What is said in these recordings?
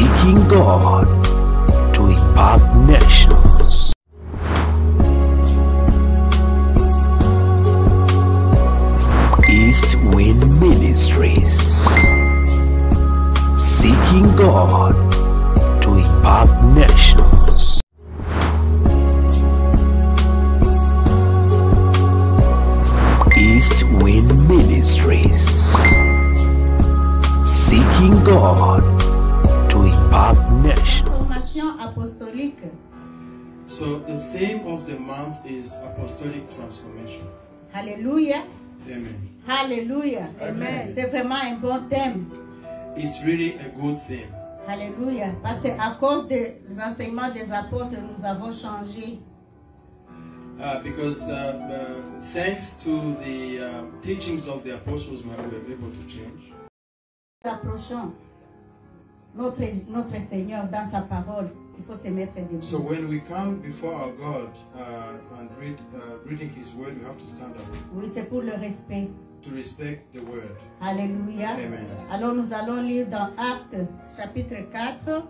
Seeking God to impact nations. East Wind Ministries. Seeking God to impact nations. East Wind Ministries. Seeking God to impact nations. Transformation apostolique. So the theme of the month is apostolic transformation. Alléluia. Amen. Alléluia. Amen. C'est vraiment un bon thème. It's really a good theme. Alléluia. Parce qu'à cause des enseignements des apôtres, nous avons changé. Because thanks to the teachings of the apostles, we were able to change. Nous approchons notre Seigneur dans sa parole. Il faut se mettre debout. So when we come before our God and reading His word, we have to stand up Oui, c'est pour le respect. to respect the word. Alléluia. Amen. Alors nous allons lire dans Actes chapitre 4,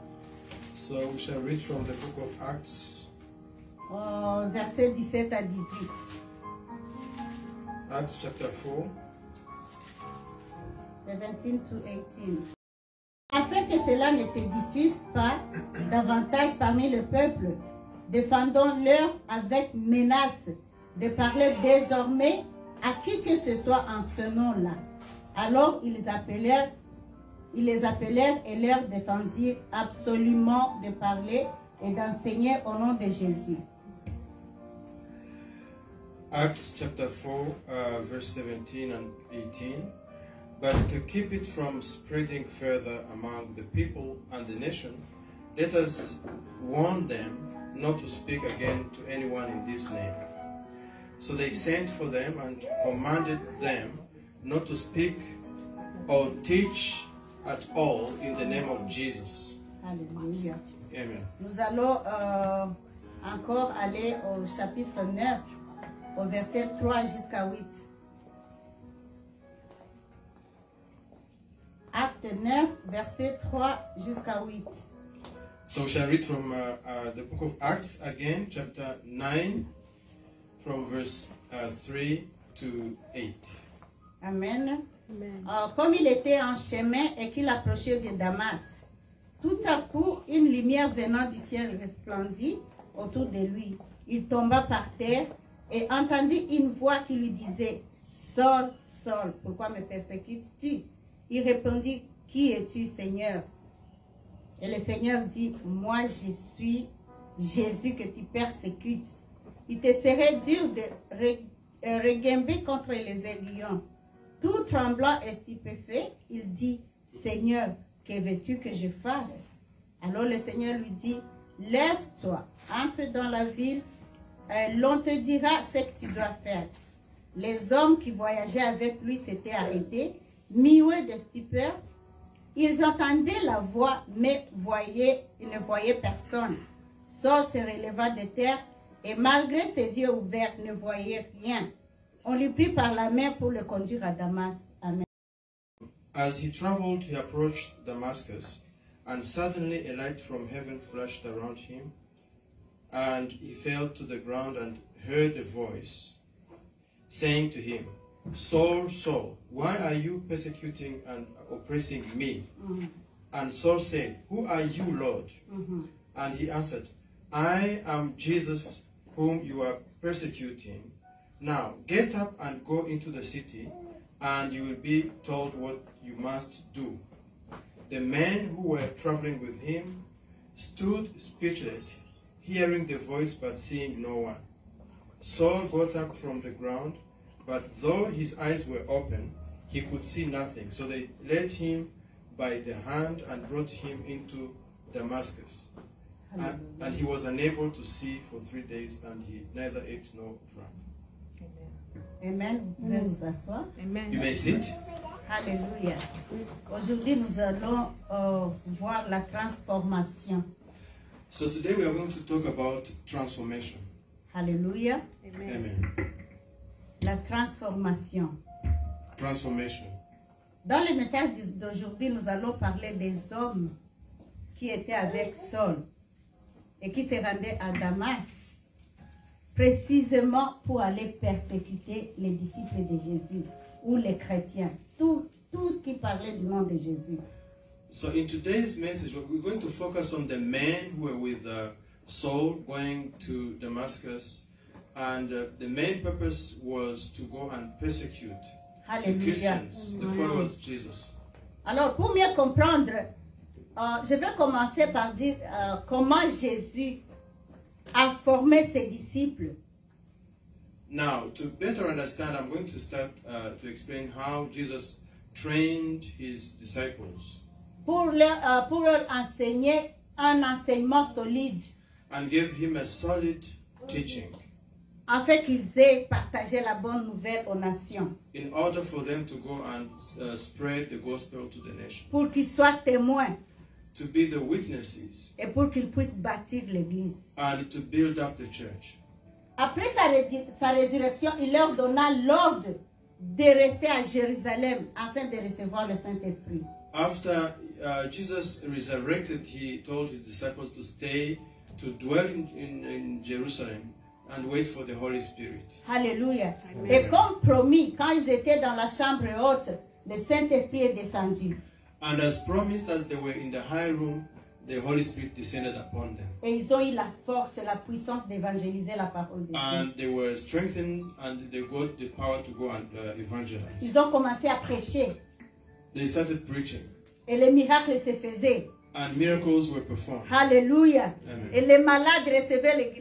So we shall read from the book of Acts, versets 17 à 18. Acts chapter 4. 17 to 18. Afin que cela ne se diffuse pas davantage parmi le peuple, défendons-leur avec menace de parler désormais à qui que ce soit en ce nom-là. Alors ils les appelèrent et leur défendirent absolument de parler et d'enseigner au nom de Jésus. Acts chapter 4, verse 17 and 18. But to keep it from spreading further among the people and the nation, let us warn them not to speak again to anyone in this name. So they sent for them and commanded them not to speak or teach at all in the name of Jesus. Alléluia. Amen. Nous allons encore aller au chapitre 9, au verset 3 jusqu'à 8. Acte 9, verset 3 jusqu'à 8. So we shall read from the book of Acts again, chapter 9, from verse 3 to 8. Amen. Comme il était en chemin et qu'il approchait de Damas, tout à coup, une lumière venant du ciel resplendit autour de lui. Il tomba par terre et entendit une voix qui lui disait « Saul, Saul, pourquoi me persécutes-tu » Il répondit « Qui es-tu, Seigneur ?» Et le Seigneur dit « Moi, je suis Jésus que tu persécutes. Il te serait dur de reguimber contre les aiguillons. » Tout tremblant et stupéfait, il dit « Seigneur, que veux-tu que je fasse ?» Alors le Seigneur lui dit « Lève-toi, entre dans la ville, l'on te dira ce que tu dois faire. » Les hommes qui voyageaient avec lui s'étaient arrêtés, muets de stupeur. Ils entendaient la voix, mais ils ne voyaient personne. Saul se releva de terre et malgré ses yeux ouverts, ne voyait rien. On lui prit par la main pour le conduire à Damas. Amen. As he traveled, he approached Damascus, and suddenly a light from heaven flashed around him, and he fell to the ground and heard a voice saying to him, Saul, Saul, why are you persecuting and oppressing me? And Saul said, Who are you, Lord? And he answered, I am Jesus whom you are persecuting. Now get up and go into the city, and you will be told what you must do. The men who were traveling with him stood speechless, hearing the voice but seeing no one. Saul got up from the ground, but though his eyes were open, he could see nothing. So they led him by the hand and brought him into Damascus. And he was unable to see for 3 days, and he neither ate nor drank. Amen. Vous pouvez vous asseoir. You may sit. Alléluia. Aujourd'hui, nous allons voir la transformation. So today we are going to talk about transformation. Alléluia. Amen. La transformation. Transformation. Dans le message d'aujourd'hui, nous allons parler des hommes qui était avec Saul et qui se rendait à Damas, précisément pour aller persécuter les disciples de Jésus ou les chrétiens, tout ce qui parlait du nom de Jésus. So in today's message, we're going to focus on the men who were with Saul going to Damascus, and the main purpose was to go and persecute the Alléluia. Christians, the followers of Jesus. Alors, pour mieux comprendre, je vais commencer par dire comment Jésus a formé ses disciples. Now, to better understand, I'm going to start to explain how Jesus trained his disciples Pour leur enseigner un enseignement solide, and gave him a solid teaching afin qu'ils aient partagé la bonne nouvelle aux nations, in order for them to go and spread the gospel to the nation, pour qu'ils soient témoins to be the witnesses et pour qu'ils puissent bâtir l'Église. and to build up the church. Après sa résurrection, il leur donna l'ordre de rester à Jérusalem afin de recevoir le Saint-Esprit. After Jesus resurrected, he told his disciples to stay, to dwell in Jerusalem and wait for the Holy Spirit. Alléluia. Amen. Et comme promis, quand ils étaient dans la chambre haute, le Saint-Esprit est descendu. And as promised, as they were in the high room, the Holy Spirit descended upon them. Et ils ont eu la force et la puissance d'évangéliser la parole de Dieu. And they were strengthened and they got the power to go and evangelize. Ils ont commencé à prêcher They started preaching et les miracles se faisaient. and miracles were performed. Alléluia. Amen. Et les malades recevaient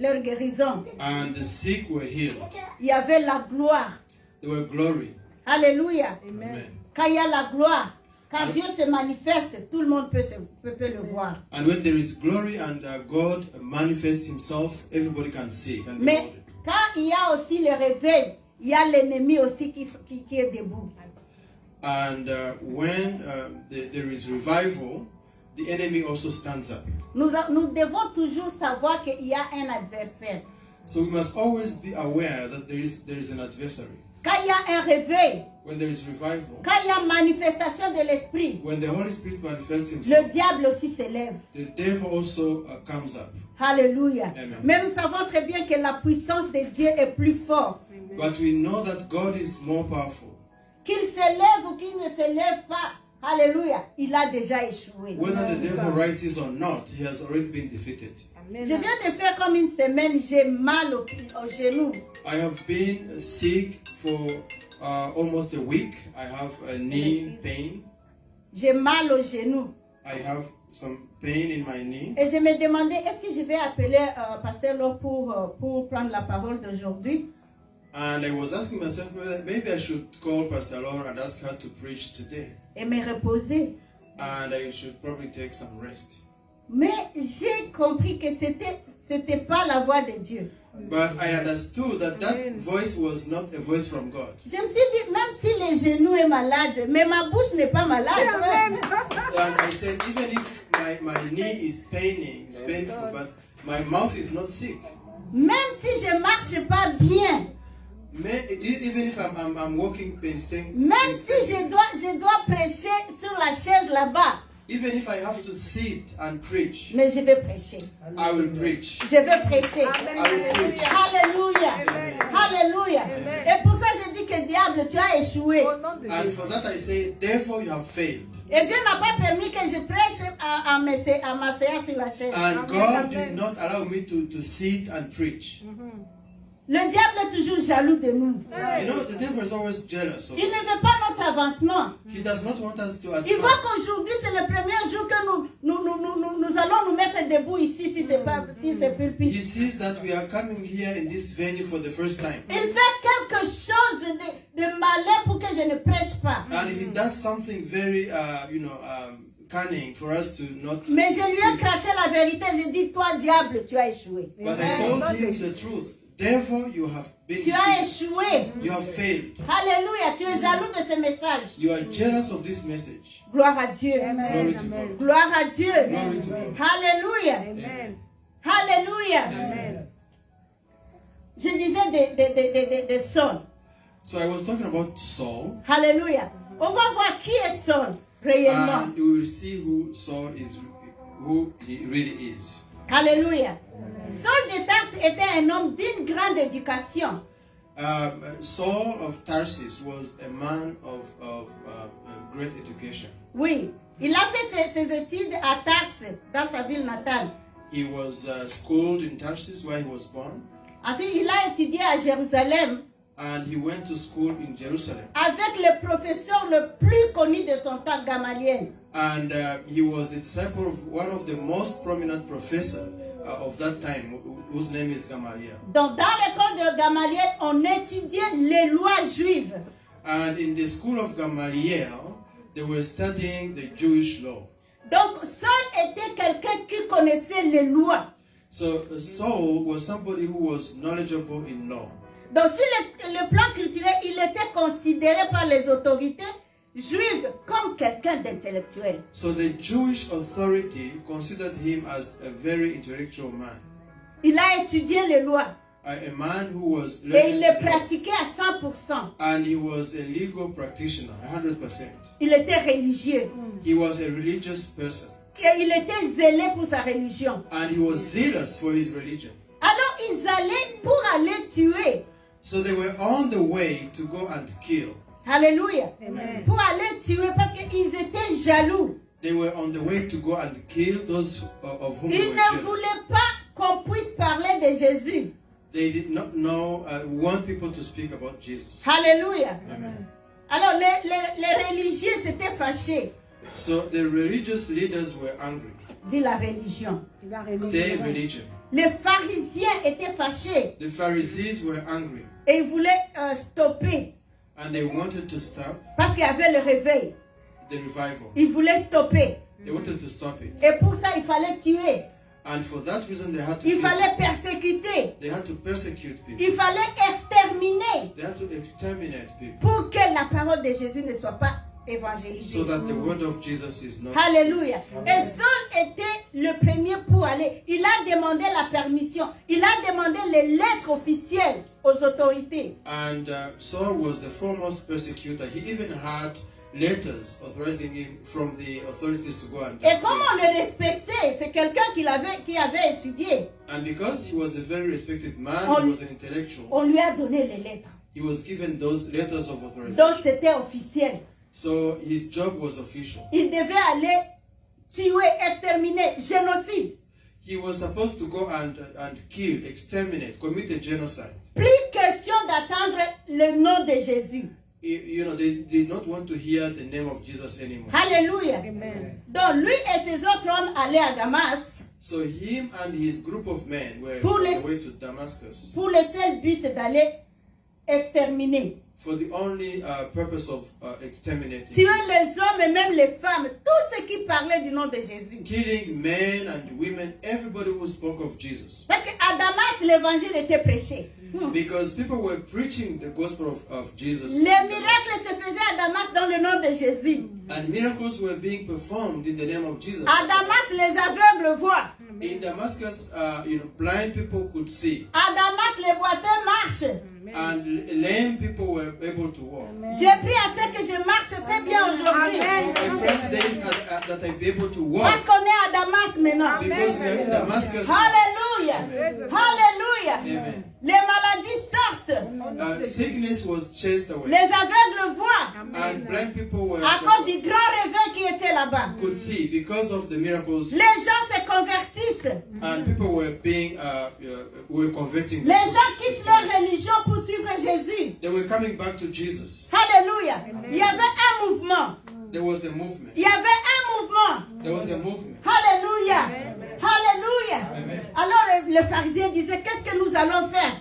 leur guérison. And the sick were healed. Il y avait la gloire. There were glory. Alléluia. Amen. Quand il y a la gloire, quand Dieu se manifeste, tout le monde peut le voir. And when there is glory and God manifests himself, everybody can see, can Mais behold it. quand il y a aussi le réveil, il y a l'ennemi aussi qui est debout. And when there is revival, the enemy also stands up. Nous devons toujours savoir qu'il y a un adversaire. So we must always be aware that there is an adversary. Quand il y a un réveil, When there is revival, quand il y a manifestation de l'esprit, when the Holy Spirit manifests le himself, diable aussi s'élève. the devil also comes up. Alléluia. Amen. Mais nous savons très bien que la puissance de Dieu est plus forte. But we know that God is more powerful. Qu'il s'élève ou qu'il ne s'élève pas, alléluia, il a déjà échoué. Whether the devil rises or not, he has already been defeated. Je viens de faire comme une semaine, j'ai mal au genou. I have been sick for almost a week. I have a knee pain. J'ai mal au genou. I have some pain in my knee. Et je me demandais, est-ce que je vais appeler Pasteur Laure pour prendre la parole d'aujourd'hui? And I was asking myself, maybe I should call Pastor Laura and ask her to preach today. Et me reposer. And I should probably take some rest. Mais j'ai compris que c'était pas la voix de Dieu. But I understood that voice was not a voice from God. Je me suis dit, même si le genou est malade, mais ma bouche n'est pas malade. And I said, even if my knee is painful, but my mouth is not sick. Même si je marche pas bien, Even if I'm walking painstakingly, même si je dois prêcher sur la chaise là-bas, even if I have to sit and preach, mais je vais prêcher. I will preach. Je vais prêcher. I will preach. Alléluia. Alléluia. Et pour ça, je dis que diable, tu as échoué. And for that I say, therefore you have failed. Et Dieu n'a pas permis que je prêche à m'asseoir sur la chaise. And God did not allow me to sit and preach. Le diable est toujours jaloux de nous. You know, the devil is always jealous of Il ne us. veut pas notre avancement. He does not want us to Il voit advance. qu'aujourd'hui, c'est le premier jour que nous allons nous mettre debout ici, si c'est pulpit. He sees that we are coming here in this venue for the first time. Il fait quelque chose de malin pour que je ne prêche pas. And he does something very, cunning for us to not. Mais je lui ai preach. craché la vérité. J'ai dit, toi, diable, tu as échoué. But I told him the truth. Therefore, you have been Tu as defeated. échoué. You have failed. Alléluia. Tu es jaloux de ce message. You are jealous of this message. Gloire à Dieu. Glory to God. Gloire à Dieu. Glory to God. Alléluia. Amen. Alléluia. Amen. Je disais de Saul. So I was talking about Saul, Alléluia. On va voir qui est Saul réellement. and we will see who Saul is who he really is. Alléluia. Saul de Tarse était un homme d'une grande éducation. Saul of Tarsus was a man of great education. Oui, il a fait ses études à Tarse, dans sa ville natale. He was schooled in Tarsus where he was born, Ensuite, il a étudié à Jérusalem and he went to school in Jerusalem. avec le professeur le plus connu de son temps, Gamaliel. And he was a disciple of one of the most prominent professors of that time, whose name is Gamaliel. Donc, dans l'école de Gamaliel, on étudiait les lois juives. And in the school of Gamaliel, they were studying the Jewish law. Donc, Saul était quelqu'un qui connaissait les lois. So Saul was somebody who was knowledgeable in law. Donc, sur le plan culturel, il était considéré par les autorités juives comme quelqu'un d'intellectuel. So the Jewish authority considered him as a very intellectual man. Il a étudié les lois A man who was et il les learned, pratiquait à 100%. and he was a legal practitioner, 100%. Il était religieux He was a religious person, et il était zélé pour sa religion. and he was zealous for his religion. Alors, ils allaient pour aller tuer. So they were on the way to go and kill. Alléluia. Amen. Pour aller tuer parce qu'ils étaient jaloux. They were on the way to go and kill those of whom they Ils were ne jealous. voulaient pas qu'on puisse parler de Jésus. They did not want people to speak about Jesus. Alléluia. Amen. Alors, les religieux s'étaient fâchés. So the religious leaders were angry. Dit la religion. Say religion. Les pharisiens étaient fâchés The Pharisees were angry, et ils voulaient stopper and they wanted to stop parce qu'il y avait le réveil. the revival. Ils voulaient stopper. They wanted to stop it. Et pour ça, il fallait tuer. And for that reason, they had to Il kill fallait people. persécuter. They had to persecute people. Il fallait exterminer They had to exterminate people pour que la parole de Jésus ne soit pas évangélisée. so that the word of Jesus is not. Alléluia. Et Saul était le premier pour aller. Il a demandé la permission. Il a demandé les lettres officielles aux autorités. And Saul was the foremost persecutor. He even had letters authorizing him from the authorities to go and Et comme kill. on le respectait, c'est quelqu'un qui avait étudié. And because he was a very respected man, On- he was an intellectual, On lui a donné les lettres. he was given those letters of authorization. Donc c'était officiel. So his job was official. Il devait aller tuer, exterminer, génocide. He was supposed to go and kill, exterminate, commit a genocide. Plus question d'attendre le nom de Jésus. You know, they did not want to hear the name of Jesus anymore. Alléluia. Amen. Donc lui et ses autres hommes allaient à Damas So him and his group of men were Pour on les- the way to Damascus pour le seul but d'aller exterminer. for the only purpose of exterminating, Tuer les hommes et même les femmes, tous ceux qui parlaient du nom de Jésus. killing men and women, everybody who spoke of Jesus. Parce qu'à Damas, l'évangile était prêché. Because people were preaching the gospel of Jesus. Les miracles se faisaient à Damas dans le nom de Jésus. And miracles were being performed in the name of Jesus. À Damas, les aveugles voient. In Damascus, blind people could see, À Damas, les boiteux marchent. and lame people were able to walk. J'ai pris à ce que je marche très bien aujourd'hui. Amen. So I pray today that I be able to Parce walk qu'on est à Damas maintenant. because we are in Damascus. Alléluia. Alléluia. Amen. Les maladies sortent. Sickness was chased away, Les aveugles voient. and blind people were À cause du grand réveil qui était là-bas. could see because of the miracles, Les gens se convertissent. and people were being were converting. Les gens quittent leur religion pour suivre Jésus. They were coming back to Jesus. Alléluia. Il y avait un mouvement. There was a movement. Il y avait un mouvement. There was a movement. Alléluia. Alléluia. Amen. Alors les pharisiens disaient, qu'est-ce que nous allons faire?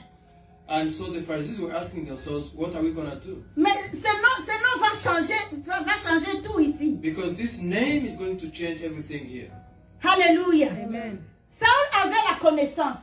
And so the Pharisees were asking themselves, what are we going to do? Mais ce nom va changer tout ici. Because this name is going to change everything here. Alléluia. Amen. Saul avait la connaissance,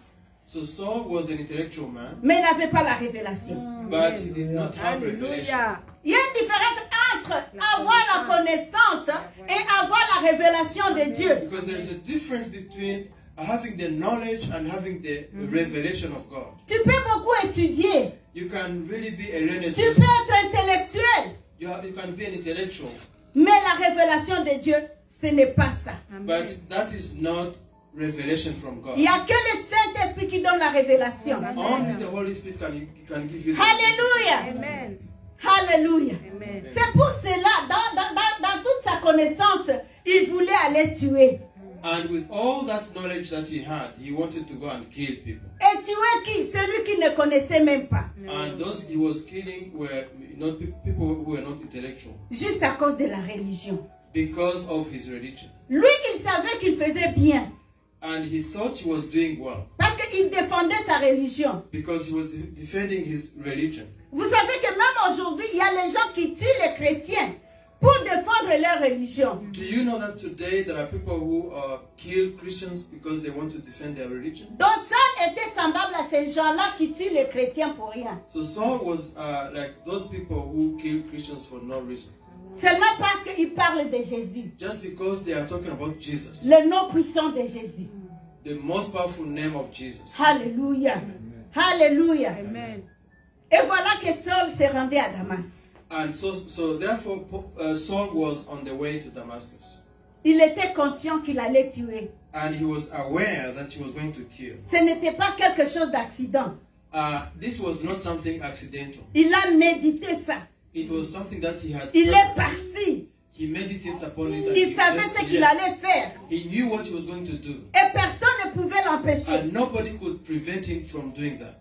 So Saul was an intellectual man, mais il n'avait pas la révélation. but he did not have revelation. Alléluia. Il y a une différence entre avoir la connaissance et avoir la révélation de Dieu. Because there's a difference between having the knowledge and having the revelation of God. Tu peux beaucoup étudier, You can really be a learned tu peux person. être intellectuel, You can be an intellectual, mais la révélation de Dieu, Ce n'est pas ça. But that is not revelation from God. Il n'y a que le Saint-Esprit qui donne la révélation. Only the Holy Spirit can give you the Alléluia. Amen. Alléluia. Amen. C'est pour cela, dans toute sa connaissance, il voulait aller tuer. And with all that knowledge that he had, he wanted to go and kill people. Et tuer qui? Celui qui ne connaissait même pas. And those he was killing were not people who were not intellectual Juste à cause de la religion. because of his religion. Lui, il savait qu'il faisait bien. And he thought he was doing well Parce qu'il défendait sa religion. because he was defending his religion. Vous savez que même aujourd'hui, il y a les gens qui tuent les chrétiens pour défendre leur religion. Do you know that today there are people who kill Christians because they want to defend their religion? Donc Saul était semblable à ces gens-là qui tuent les chrétiens pour rien. So Saul was like those people who kill Christians for no reason. Seulement parce qu'ils parlent de Jésus. Just because they are talking about Jesus, Le nom puissant de Jésus. the most powerful name of Jesus. Alléluia. Alléluia. Amen. Et voilà que Saul s'est rendu à Damas. And so therefore Saul was on the way to Damascus. Il était conscient qu'il allait tuer. And he was aware that he was going to kill. Ce n'était pas quelque chose d'accident. This was not something accidental. Il a médité ça. It was something that he had. Il est parti. He meditated upon it. And Il savait ce qu'il allait faire. He knew what he was going to do. Et personne ne pouvait l'empêcher. And nobody could prevent him from doing that.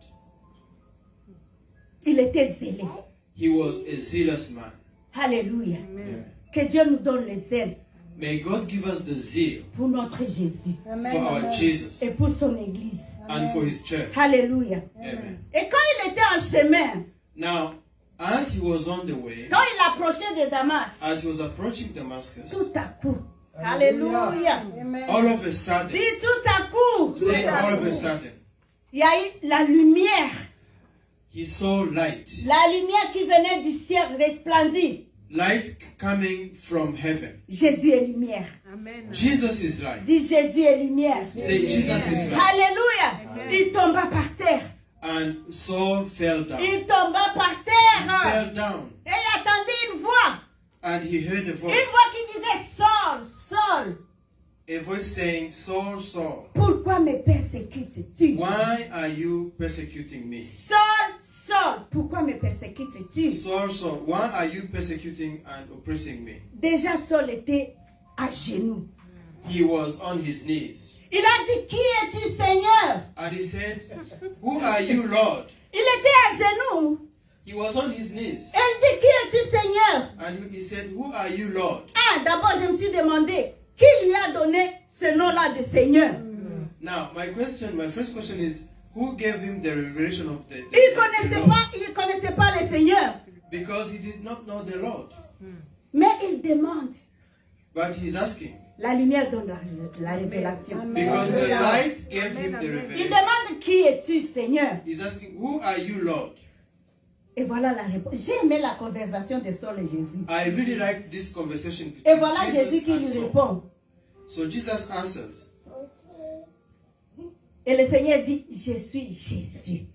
Il était zélé. He was a zealous man. Alléluia. Amen. Que Dieu nous donne les ailes May God give us the zeal pour notre Jésus for our Jesus et pour son Église. and for his church. Alléluia. Amen. Et quand il était en chemin, Now, as he was on the way, quand il approchait de Damas, as he was approaching Damascus, tout à coup, Alléluia. all of a sudden, Dis tout à coup, say all of a sudden, il y a eu la lumière. he saw light. La lumière qui venait du ciel resplendit. Light coming from heaven. Jésus est lumière. Amen. Jesus is light. Dis Jésus est lumière. Say Jesus is light. Alléluia. Il tomba par terre. And Saul fell down. Il tomba par He terre. fell down. Et il attendait une voix. And he heard a Une voice. voix qui disait Saul, Saul, A voice saying, Saul, Saul, pourquoi me persécutes-tu? why are you persecuting me? Saul, Saul, pourquoi me persécutes-tu? Saul, Saul, why are you persecuting and oppressing me? Déjà Saul était à genoux. He was on his knees. Il a dit, qui es-tu Seigneur? And he said, who are you, Lord? Il était à genoux. He was on his knees. Elle dit, qui es-tu Seigneur? And he said, who are you, Lord? Ah, d'abord je me suis demandé, qui lui a donné ce nom-là de Seigneur? Now, my first question is, who gave him the revelation of the Il connaissait pas le Seigneur. Because he did not know the Lord. Mais il demande. But he's asking. La lumière donne la révélation. Because the light gave him the Il revelation. demande, qui es-tu Seigneur? He's asking, who are you, Lord? Et voilà la réponse. J'ai aimé la conversation de Saul et Jésus. I really like this conversation between Et voilà Jesus Jésus qui and lui Saul. répond. So Jesus answers, Et le Seigneur dit, je suis Jésus.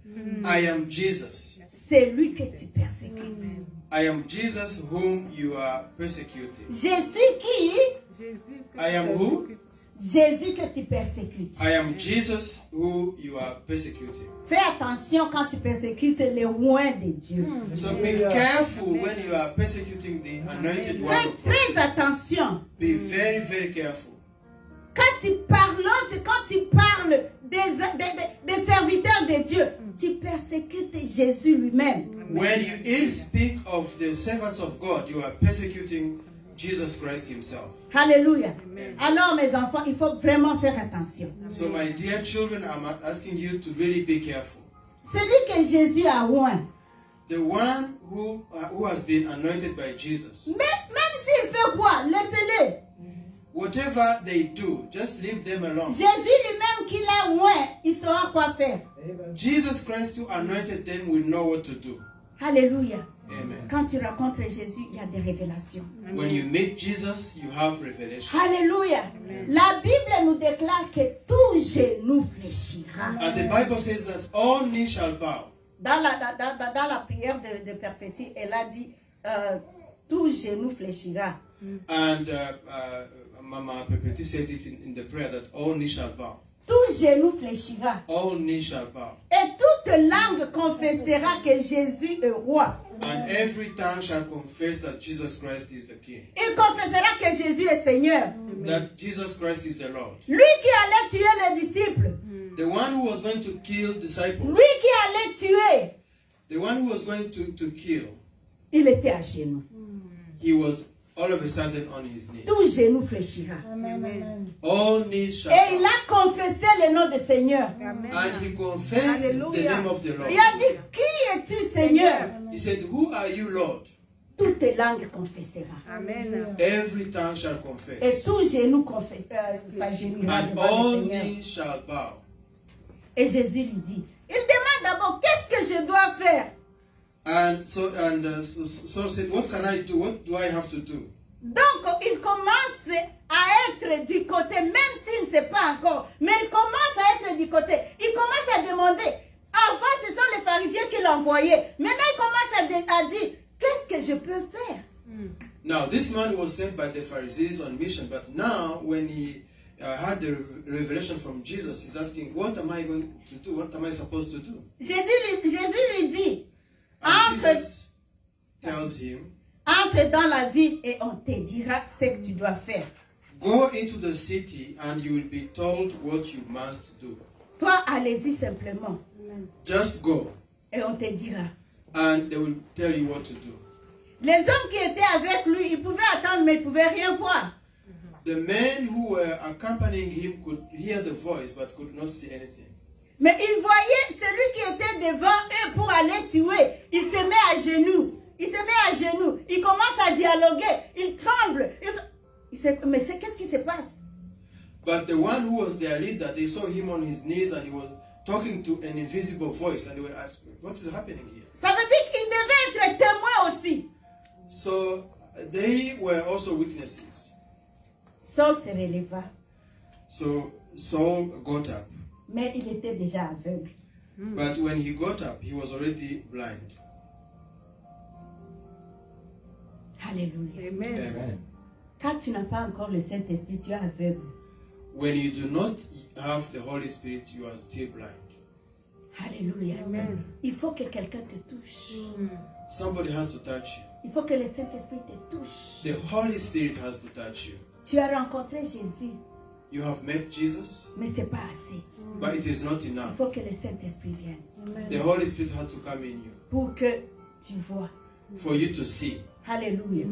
I am Jesus. C'est lui que tu persécutes. I am Jesus whom you are persecuting. Je suis qui? Jésus que I am tu who? persécutes. Jésus que tu persécutes. I am Jesus who you are persecuting. Fais attention quand tu persécutes les loin de Dieu. So be careful when you are persecuting the anointed one Fais of God. très attention. Be very, very careful. Quand tu parles des serviteurs de Dieu, tu persécutes Jésus lui-même. When you speak of the servants of God, you are persecuting Jesus Christ himself. Alléluia. Alors mes enfants, il faut vraiment faire attention. So my dear children, I'm asking you to really be careful. Celui que Jésus a oint, The one who has been anointed by Jesus, même s'il fait quoi, laissez-le. whatever they do, just leave them alone. Jésus lui-même qui l'a oint, il saura quoi faire. Jesus Christ who anointed them will know what to do. Alléluia. Amen. Quand tu rencontres Jésus, il y a des révélations. When you meet Jesus, you have revelation. Alléluia. La Bible nous déclare que tout genou fléchira. And the Bible says that all knees shall bow. Dans la prière de Perpétue, elle a dit tout genou fléchira. And Mama Pepeti said it in the prayer that all knee shall bow. Tout genou fléchira. All knee shall bow. Et toute langue confessera que Jésus est roi. And every tongue shall confess that Jesus Christ is the King. Il confessera que Jésus est Seigneur. That Jesus Christ is the Lord. Lui qui allait tuer les disciples. The one who was going to kill disciples. Lui qui allait tuer. The one who was going to kill. Il était à genoux. He was all of a sudden on his knees. Tout genou fléchira. All knees shall Et il bow. a confessé le nom du Seigneur. And he confessed the name of the Lord. Il a dit, qui es-tu Seigneur? He said, who are you, Lord? Toute langue confessera. Every tongue shall Et confess. tout genou s'agenouillera And devant all le Seigneur. knees shall bow. Et Jésus lui dit, il demande d'abord, qu'est-ce que je dois faire? And so said, what can I do? What do I have to do? Donc, il commence à être du côté, même s'il ne sait pas encore, mais il commence à être du côté. Il commence à demander. Avant, ce sont les pharisiens qui l'envoyaient. Maintenant, il commence à dire, qu'est-ce que je peux faire? Now, this man was sent by the Pharisees on mission, but now when he had the revelation from Jesus, he's asking, what am I going to do? What am I supposed to do? Jésus lui dit, And entre, Jesus tells him, entre dans la ville et on te dira ce que tu dois faire. go into the city and you will be told what you must do. Toi, allez-y simplement Just go et on te dira. and they will tell you what to do. Les hommes qui étaient avec lui, ils pouvaient attendre, mais ils ne pouvaient rien voir. The men who were accompanying him could hear the voice but could not see anything. Mais ils voyaient celui qui était devant eux pour aller tuer. Il se met à genoux. Il se met à genoux. Il commence à dialoguer. Il tremble. Mais qu'est-ce qui se passe? But the one who was their leader, they saw him on his knees and he was talking to an invisible voice and they were asking, what is happening here? Ça veut dire qu'il devait être témoin aussi. So they were also witnesses. Saul se releva. So Saul got up. Mais il était déjà aveugle. But when he got up, he was already blind. Alléluia. Amen. Quand tu n'as pas encore le Saint-Esprit, tu es aveugle. When you do not have the Holy Spirit, you are still blind. Alléluia. Il faut que quelqu'un te touche. Somebody has to touch you. Il faut que le Saint-Esprit te touche. The Holy Spirit has to touch you. Tu as rencontré Jésus, You have met Jesus, mais ce n'est pas assez. but it is not Il enough. faut que le Saint-Esprit vienne The Holy Spirit has to come in you pour que tu vois. for you to see. Alléluia.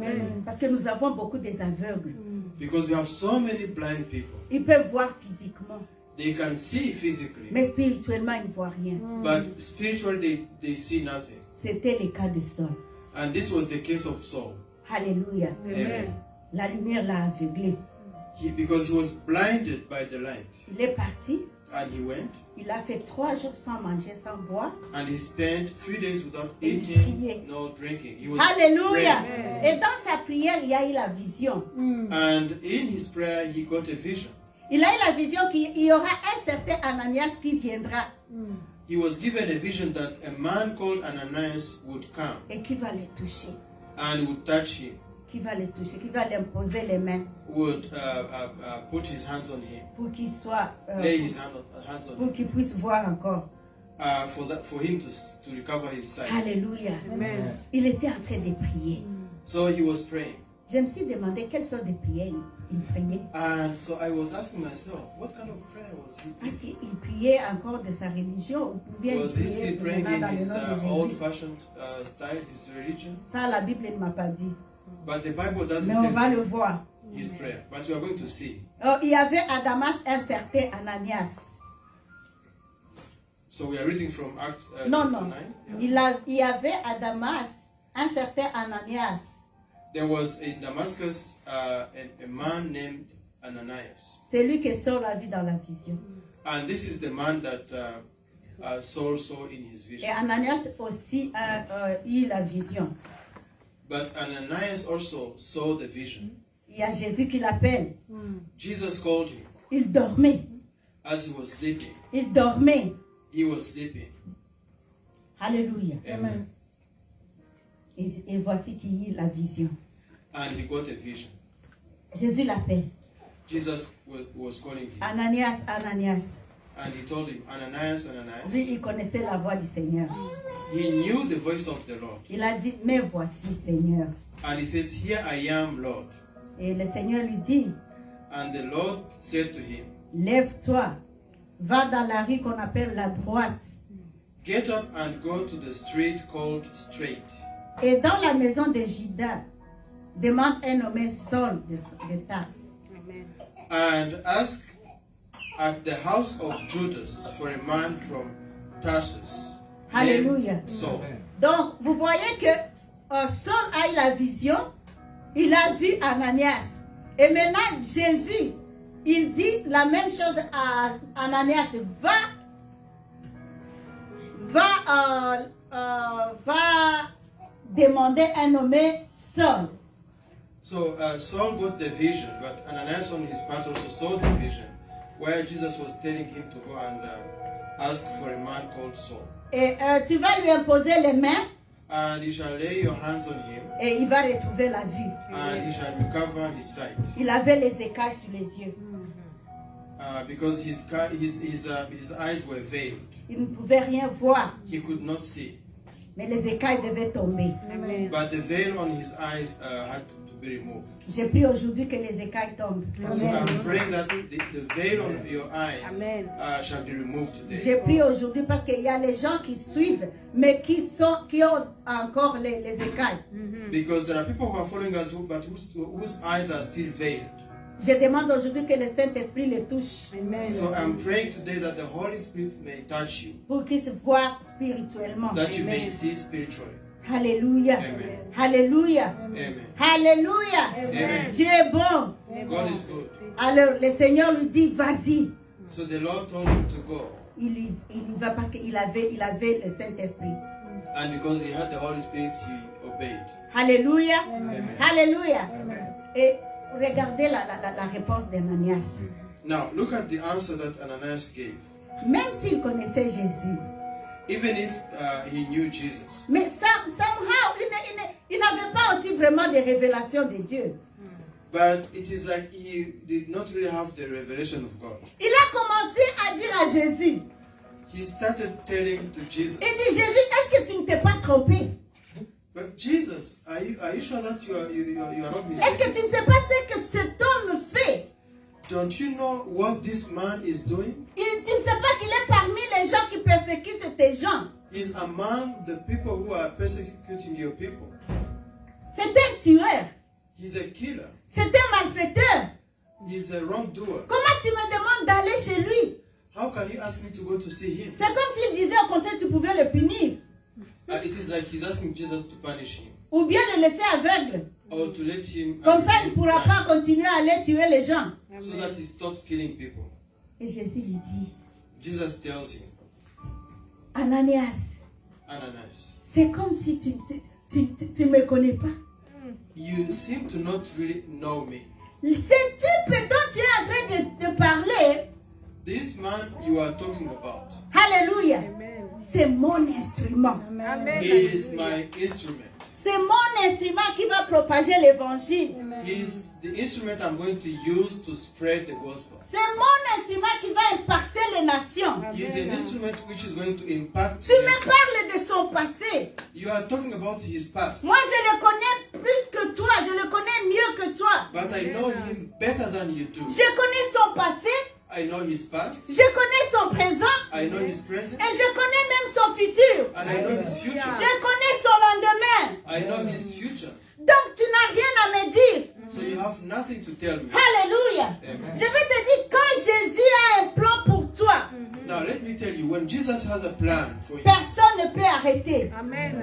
Parce que nous avons beaucoup des aveugles. Because you have so many blind people. Ils peuvent voir physiquement, They can see physically, mais spirituellement, ils ne voient rien. but spiritually they see nothing. C'était le cas de Saul. And this was the case of Saul. Alléluia. Amen. La lumière l'a aveuglé. Because he was blinded by the light. Il est parti. And he went Il a fait 3 jours sans manger, sans boire. and he spent 3 days without Et il eating, priait. no drinking. He was Alléluia. praying. Et dans sa prière, il y a eu la vision. And in his prayer, he got a vision. Il a eu la vision qu'il y aura un certain Ananias qui viendra He was given a vision that a man called Ananias would come et qui va le toucher. and would touch him, Qui va le toucher, qui va lui imposer les mains would put his hands on him, pour qu'il soit, lay his hands on pour him, qu'il puisse voir encore. for him to recover his sight. Alléluia. Il était en train de prier. So he was praying. Je me suis demandé quelle sorte de prière il priait. And so I was asking myself, what kind of prayer was he Parce praying? qu'il priait encore de sa religion ou bien il Was he priait still praying maintenant in dans le his nom de Jésus. old-fashioned style, his religion? Ça, la Bible ne m'a pas dit. But the Bible doesn't Mais on va tell le you voir. his prayer. But we are going to see. Oh, il y avait à Damas un certain Ananias. So we are reading from Acts Non, chapter non. 9. Il y avait à Damas un certain Ananias. There was in Damascus a man named Ananias. C'est lui que Saul a vu dans la vision. And this is the man that Saul saw in his Et vision. Ananias aussi a eu la vision. But Ananias also saw the vision. Il y a Jésus qui l'appelle. Jesus called him Il dormait. as he was sleeping. Il dormait. He was sleeping. Alléluia. Amen. Et voici qu'il y a la vision. And he got a vision. Jésus l'appelle. Jesus was calling him. Ananias, Ananias. And he told him, Ananias, Ananias. Lui, il connaissait la voix du Seigneur. He knew the voice of the Lord. Il a dit, mais voici, Seigneur. And he says, here I am, Lord. Et le Seigneur lui dit, And the Lord said to him, lève-toi, va dans la rue qu'on appelle la droite. get up and go to the street called Straight. Et dans la maison de Judas, demande un nommé Saul de Tarse. And ask at the house of Judas for a man from Tarsus. Alléluia. named Saul. Donc, vous voyez que Saul a eu la vision, il a vu Ananias. Et maintenant, Jésus, il dit la même chose à Ananias. Va demander un nommé Saul. So Saul got the vision, but Ananias on his part also saw the vision, where Jesus was telling him to go and ask for a man called Saul. Et tu vas lui imposer les mains And you shall lay your hands on him, et il va retrouver la vue. and he shall recover his sight. Il avait les écailles sur les yeux. Because his eyes were veiled. Il ne pouvait rien voir, He could not see. mais les écailles devaient tomber. But the veil on his eyes had to be removed. J'ai pris aujourd'hui que les écailles tombent. So I'm praying that the veil on your eyes shall be removed today. J'ai pris aujourd'hui parce qu'il y a les gens qui suivent, mais qui ont encore les écailles. Because there are people who are following us, but whose eyes are still veiled. Je demande aujourd'hui que le Saint-Esprit les touche So I'm praying today that the Holy Spirit may touch you, pour qu'ils se voient spirituellement. that you may see spiritually. Alléluia. Amen. Alléluia. Amen. Alléluia. Amen. Dieu est bon. God is good. Alors le Seigneur lui dit, vas-y. So the Lord told him to go. Il y va parce qu'il avait le Saint-Esprit. And because he had the Holy Spirit, he obeyed. Alléluia. Amen. Alléluia. Et regardez la réponse d'Ananias. Now, look at the answer that Ananias gave. Même s'il connaissait Jésus, Even if he knew Jesus, mais somehow, il n'avait pas aussi vraiment des révélations de Dieu. but it is like he did not really have the revelation of God. Il a commencé à dire à Jésus, He started telling to Jesus, il dit, Jésus, est-ce que tu ne t'es pas trompé? but Jesus, are you sure that you are not Est-ce que mistaken? tu ne sais pas ce que cet homme fait? Don't you know what this man is doing? Tu ne sais pas qu'il est parmi les gens qui persécutent tes gens. He's among the people who are persecuting your people. C'est un tueur. He's a killer. C'est un malfaiteur. He's a wrongdoer. Comment tu me demandes d'aller chez lui? How can you ask me to go to see him? C'est comme s'il disait au contraire, tu pouvais le punir. It is like he's asking Jesus to punish him, Ou bien le laisser aveugle. or to let him Comme ça, il ne pourra pas continuer à aller tuer les gens. so that he stops killing people. Et Jésus lui dit, Jesus tells him, Ananias, Ananias, c'est comme si tu me connais pas. you seem to not really know me. Ce type dont tu es en train de parler, This man you are talking about alléluia, c'est mon instrument. is my instrument. C'est mon instrument qui va propager l'évangile. He's the instrument I'm going to use to spread the gospel. C'est mon instrument qui va impacter les nations. He's an instrument which is going to impact Tu me nations. parles de son passé. You are talking about his past, Moi, je le connais plus que toi. Je le connais mieux que toi. but I know him better than you do. Je connais son passé. I know his past, Je connais son présent. I know his present, Et je connais même son futur. and I know his future. Je connais son lendemain. I know his future. Donc, tu n'as rien à me dire. So you have nothing to tell me. Alléluia. Amen. Je vais te dire, quand Jésus a un plan pour toi, Now let me tell you, when Jesus has a plan for you, personne ne peut arrêter.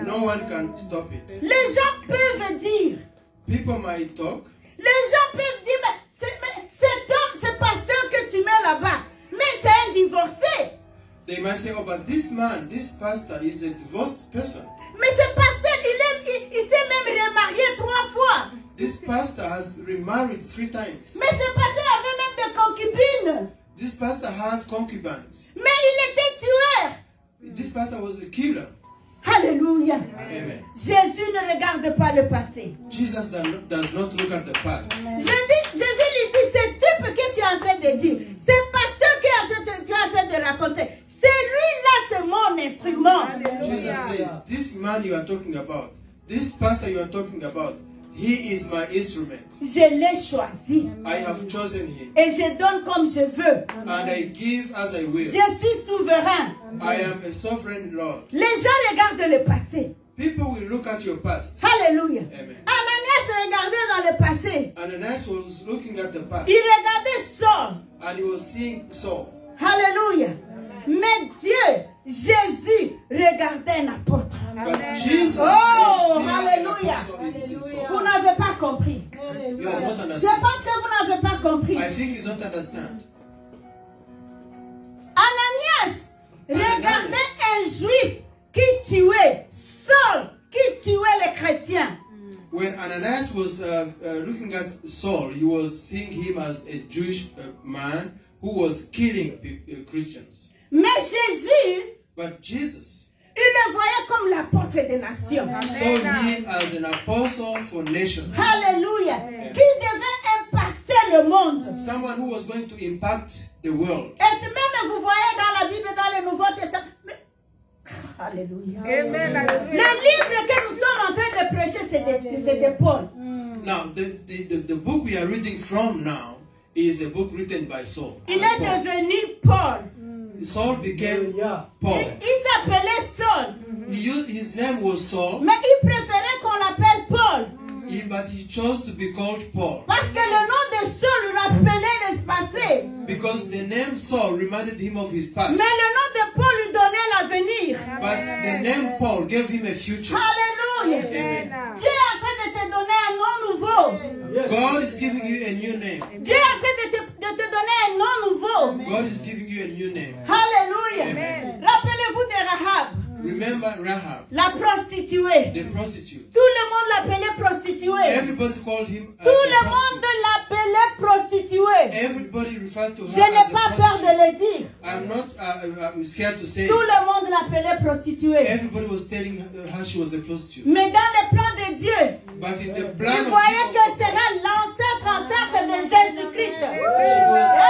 no one can stop it. Les gens peuvent dire, People might talk, les gens peuvent dire, mais cet homme, ce pasteur que tu mets là-bas, mais c'est un divorcé. they might say, oh, but this man, this pastor is a divorced person. Mais ce pasteur, il s'est même remarié 3 fois. This pastor has remarried 3 times. Mais ce pasteur avait même des concubines. This pastor had concubines. Mais il était tueur. This pastor was a killer. Alléluia. Amen. Jésus ne regarde pas le passé. Jesus does not look at the past. Jésus lui dit, ce type que en train de dire. C'est pasteur tu es en train de raconter. Celui-là, c'est mon instrument. Jesus says, this man you are talking about, this pastor you are talking about, he is my instrument. Je l'ai choisi. I have chosen him. Et je donne comme je veux. And I give as I will. Je suis souverain. I am a sovereign Lord. Les gens regardent le passé. People will look at your past. Alléluia. Amen. Ananias regardait dans le passé. Ananias was looking at the past. Il regardait Saul. And he was seeing Saul. Alléluia. Mais Dieu, Jésus, regardait un apôtre. But Jesus Oh, was seeing an alléluia. apostle in Saul. Vous n'avez pas compris. You have not Je understood. pense que vous n'avez pas compris. I think you don't understand. Ananias regardait un juif qui tuait Saul, qui tuait les chrétiens. When Ananias was looking at Saul, he was seeing him as a Jewish man who was killing Christians. Mais Jésus, But Jesus il le voyait comme l'apôtre des nations. saw him as an apostle for nations. Alléluia. Qui devait impacter le monde. Someone who was going to impact the world. Et même vous voyez dans la Bible, dans le Nouveau Testament. Alléluia. Le livre que nous sommes en train de prêcher, c'est de Paul. Now, the book we are reading from now is the book written by Saul. Il est devenu Paul. Saul became Paul. Il s'appelait Saul. His name was Saul, Mais il préférait qu'on l'appelle Paul. but he chose to be called Paul Parce que le nom de Saul lui rappelait le passé. because the name Saul reminded him of his past. Mais le nom de Paul lui donnait l'avenir. But the name Paul gave him a future. Alléluia. Amen. Dieu est en train de te donner un nom nouveau. God is giving you a new name. Dieu est en train de te donner un nom nouveau. God is giving you a new name. Alléluia. Amen. Rappelez-vous de Rahab, Remember Rahab, la prostituée. the prostitute. Tout le monde l'appelait prostituée. Everybody called him Tout a le monde prostitute. l'appelait prostituée. Everybody referred to her Je n'ai as a pas peur prostitute. de le dire. I'm scared to say Tout it. le monde l'appelait prostituée. Everybody was telling her she was a prostitute. Mais dans le plan de Dieu, But in the vous plan of voyez que God, c'est l'ancêtre de Jésus-Christ.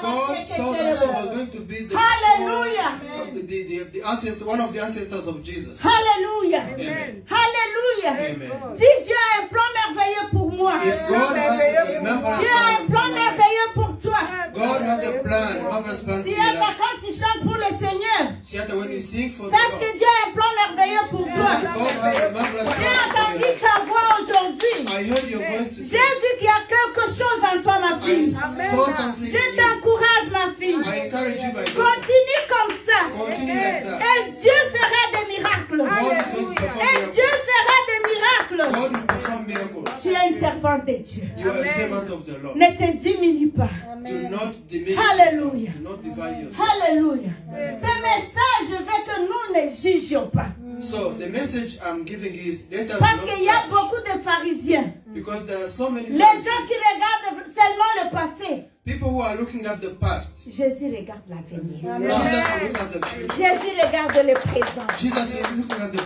God saw that she was going to be the Alléluia. the ancestor, one of the ancestors of Jesus. Alléluia. Amen. Alléluia. Amen. Si Dieu a un plan merveilleux pour moi, If God has a marvelous Dieu a un plan, plan merveilleux pour toi. God has a plan, a marvelous plan for Si your elle life. quand tu chantes pour le Seigneur, Seattle, when you sing for the sache que Lord, Dieu a un plan merveilleux pour toi. God has a marvelous J'ai plan for entendu your life. ta voix aujourd'hui. I heard your voice today. J'ai vu qu'il y a quelque chose en toi, ma I fille. saw something Je in you. t'encourage, ma fille. I encourage you by God. Continue comme ça. Continue like that. Et Dieu fera des miracles. God is going to perform Et Dieu miracles. fera des miracles. God will perform miracles. Tu es une servante de Dieu. You are a servant of the Lord. Ne te diminue pas. Do not diminish Hallelujah. yourself. Do not divide yourself. Alléluia. Ce message, je veux que nous ne jugions pas. So the message I'm giving is let us Parce not qu'il y a judge. beaucoup de pharisiens. Because there are so many Les gens Pharisees, qui regardent seulement le passé. people who are looking at the past. Jésus regarde l'avenir. Jesus looks at the future. Jésus regarde le présent. Jesus is looking at the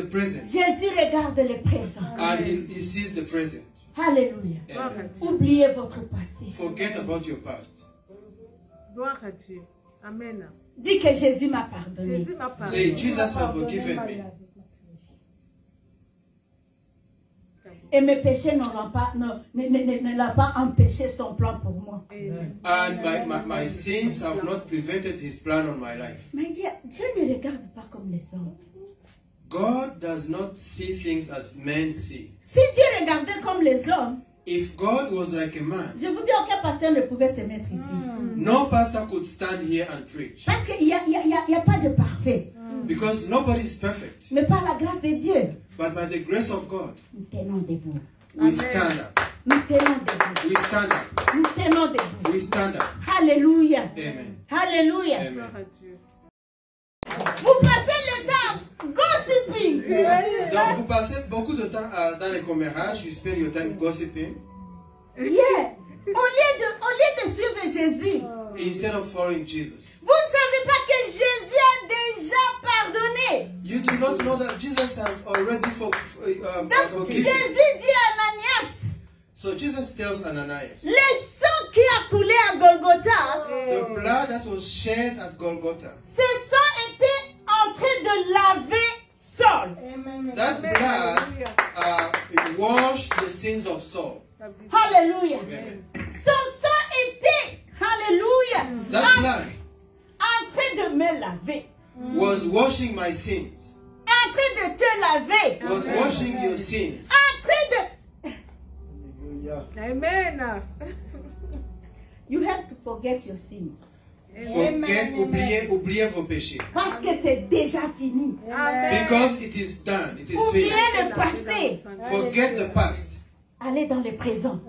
present. Jésus regarde le présent. And he sees the present. Alléluia. Amen. Oubliez votre passé. Forget about your past. Gloire à Dieu. Amen. Dis que Jésus m'a pardonné. Jésus m'a parlé. Say, Jesus has forgiven me. Et mes péchés ne l'ont pas empêché son plan pour moi. And my sins have not prevented his plan on my life. Mais Dieu ne regarde pas comme les hommes. God does not see things as men see. Si Dieu regardait comme les hommes, If God was like a man, je vous dis aucun pasteur ne pouvait se mettre ici. no pastor could stand here and preach. Parce qu'il n'y a pas de parfait. Because nobody is perfect. Mais par la grâce de Dieu, But by the grace of God, nous tenons debout. we stand up. Nous tenons debout. We stand up. Nous tenons debout. We stand up. Alléluia. Amen. Alléluia. Amen. Gloire à Dieu. Vous passez le temps gossiping. Donc vous passez beaucoup de temps dans les commérages, you spend your time gossiping, Yeah. Au lieu de suivre Jésus, instead of following Jesus. vous ne savez pas que Jésus a déjà pardonné. You do not know that Jesus has already Donc forgiven. Jésus dit à Ananias, So Jesus tells Ananias, le sang qui a coulé à Golgotha, the blood that was shed at Golgotha, ce sang était en train de laver Saul. that blood it washed the sins of Saul. Alléluia. Amen. Son sang était, alléluia, That blood en train de me laver. was washing my sins, En train de te laver. was washing your sins. En train de... Amen. You have to forget your sins. Oubliez vos péchés. Parce que c'est déjà fini. Amen. Because it is done, it is Oubliez finished. le passé. Forget the past. Allez dans le présent.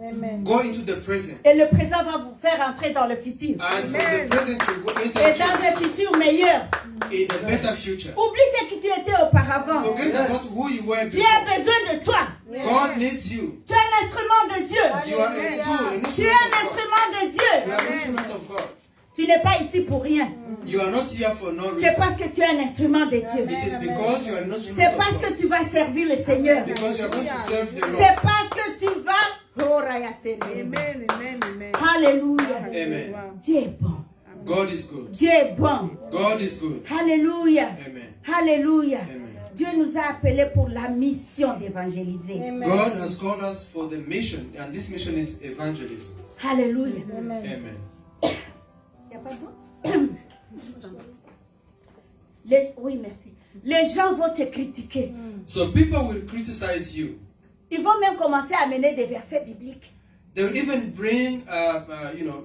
Go into the present. Et le présent va vous faire entrer dans le futur. And from the present to go Et into dans un futur meilleur. in a better future. Oublie ce que tu étais auparavant. Forget about who you were Dieu a before. besoin de toi. God needs you. Tu es un instrument de Dieu. You are a tool, an Tu es instrument un of God. instrument de You Dieu. are an instrument of God. Tu n'es pas ici pour rien. You are not here for no C'est reason. parce que tu es un instrument de Dieu. It is because you are an instrument C'est of parce God. que tu vas servir le Seigneur. Because you are going to serve the C'est Lord. parce que tu vas... Oh, Raya Seigneur. Amen. Amen. Amen. Alléluia. Amen. Dieu est bon. God is good. Dieu est bon. God is good. Alléluia. Amen. Alléluia. Amen. Dieu nous a appelés pour la mission d'évangéliser. God has called us for the mission, and this mission is evangelism. Alléluia. Amen. Y a pas d'autre? Oui, merci. Les gens vont te critiquer. So people will criticize you. Ils vont même commencer à amener des versets bibliques. They will even bring,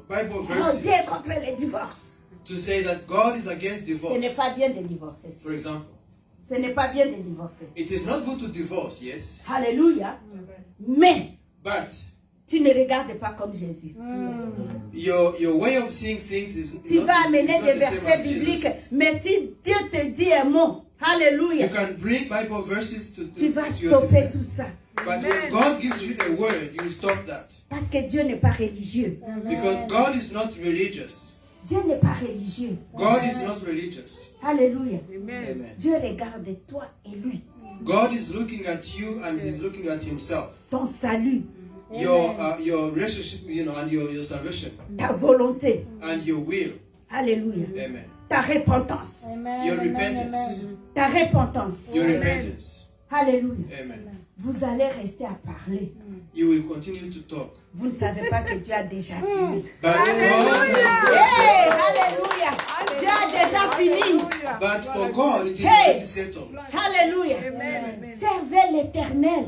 Bible Oh, verses Dieu est contre les divorces. to say that God is against Ce n'est divorce. pas bien de divorcer. For example, Ce n'est pas bien de divorcer. it is not good to divorce, yes, Alléluia. Mais but tu ne regardes pas comme Jésus. your way of seeing things is Tu vas not amener the des same versets as Jesus bibliques. is. Mais si Dieu te dit un mot, alléluia, You can bring Bible verses to tu vas your stopper defense. tout ça. But when God gives you a word, you stop that. Parce que Dieu n'est pas religieux. Because God is not religious. Dieu n'est pas religieux. God is not religious. Alléluia. Amen. Dieu regarde toi et lui. God is looking at you and He's looking at Himself. Ton salut, Your relationship, and your salvation ta volonté. and your will. Alléluia. Amen. Ta repentance. Your repentance. Ta repentance. Your repentance. Alléluia. Amen. Vous allez rester à parler. You will continue to talk. Vous ne savez pas que Dieu a déjà fini. But God, Hey, alléluia. Dieu a déjà fini. but for God, it is Hey. already settled. Alléluia. Servez l'Éternel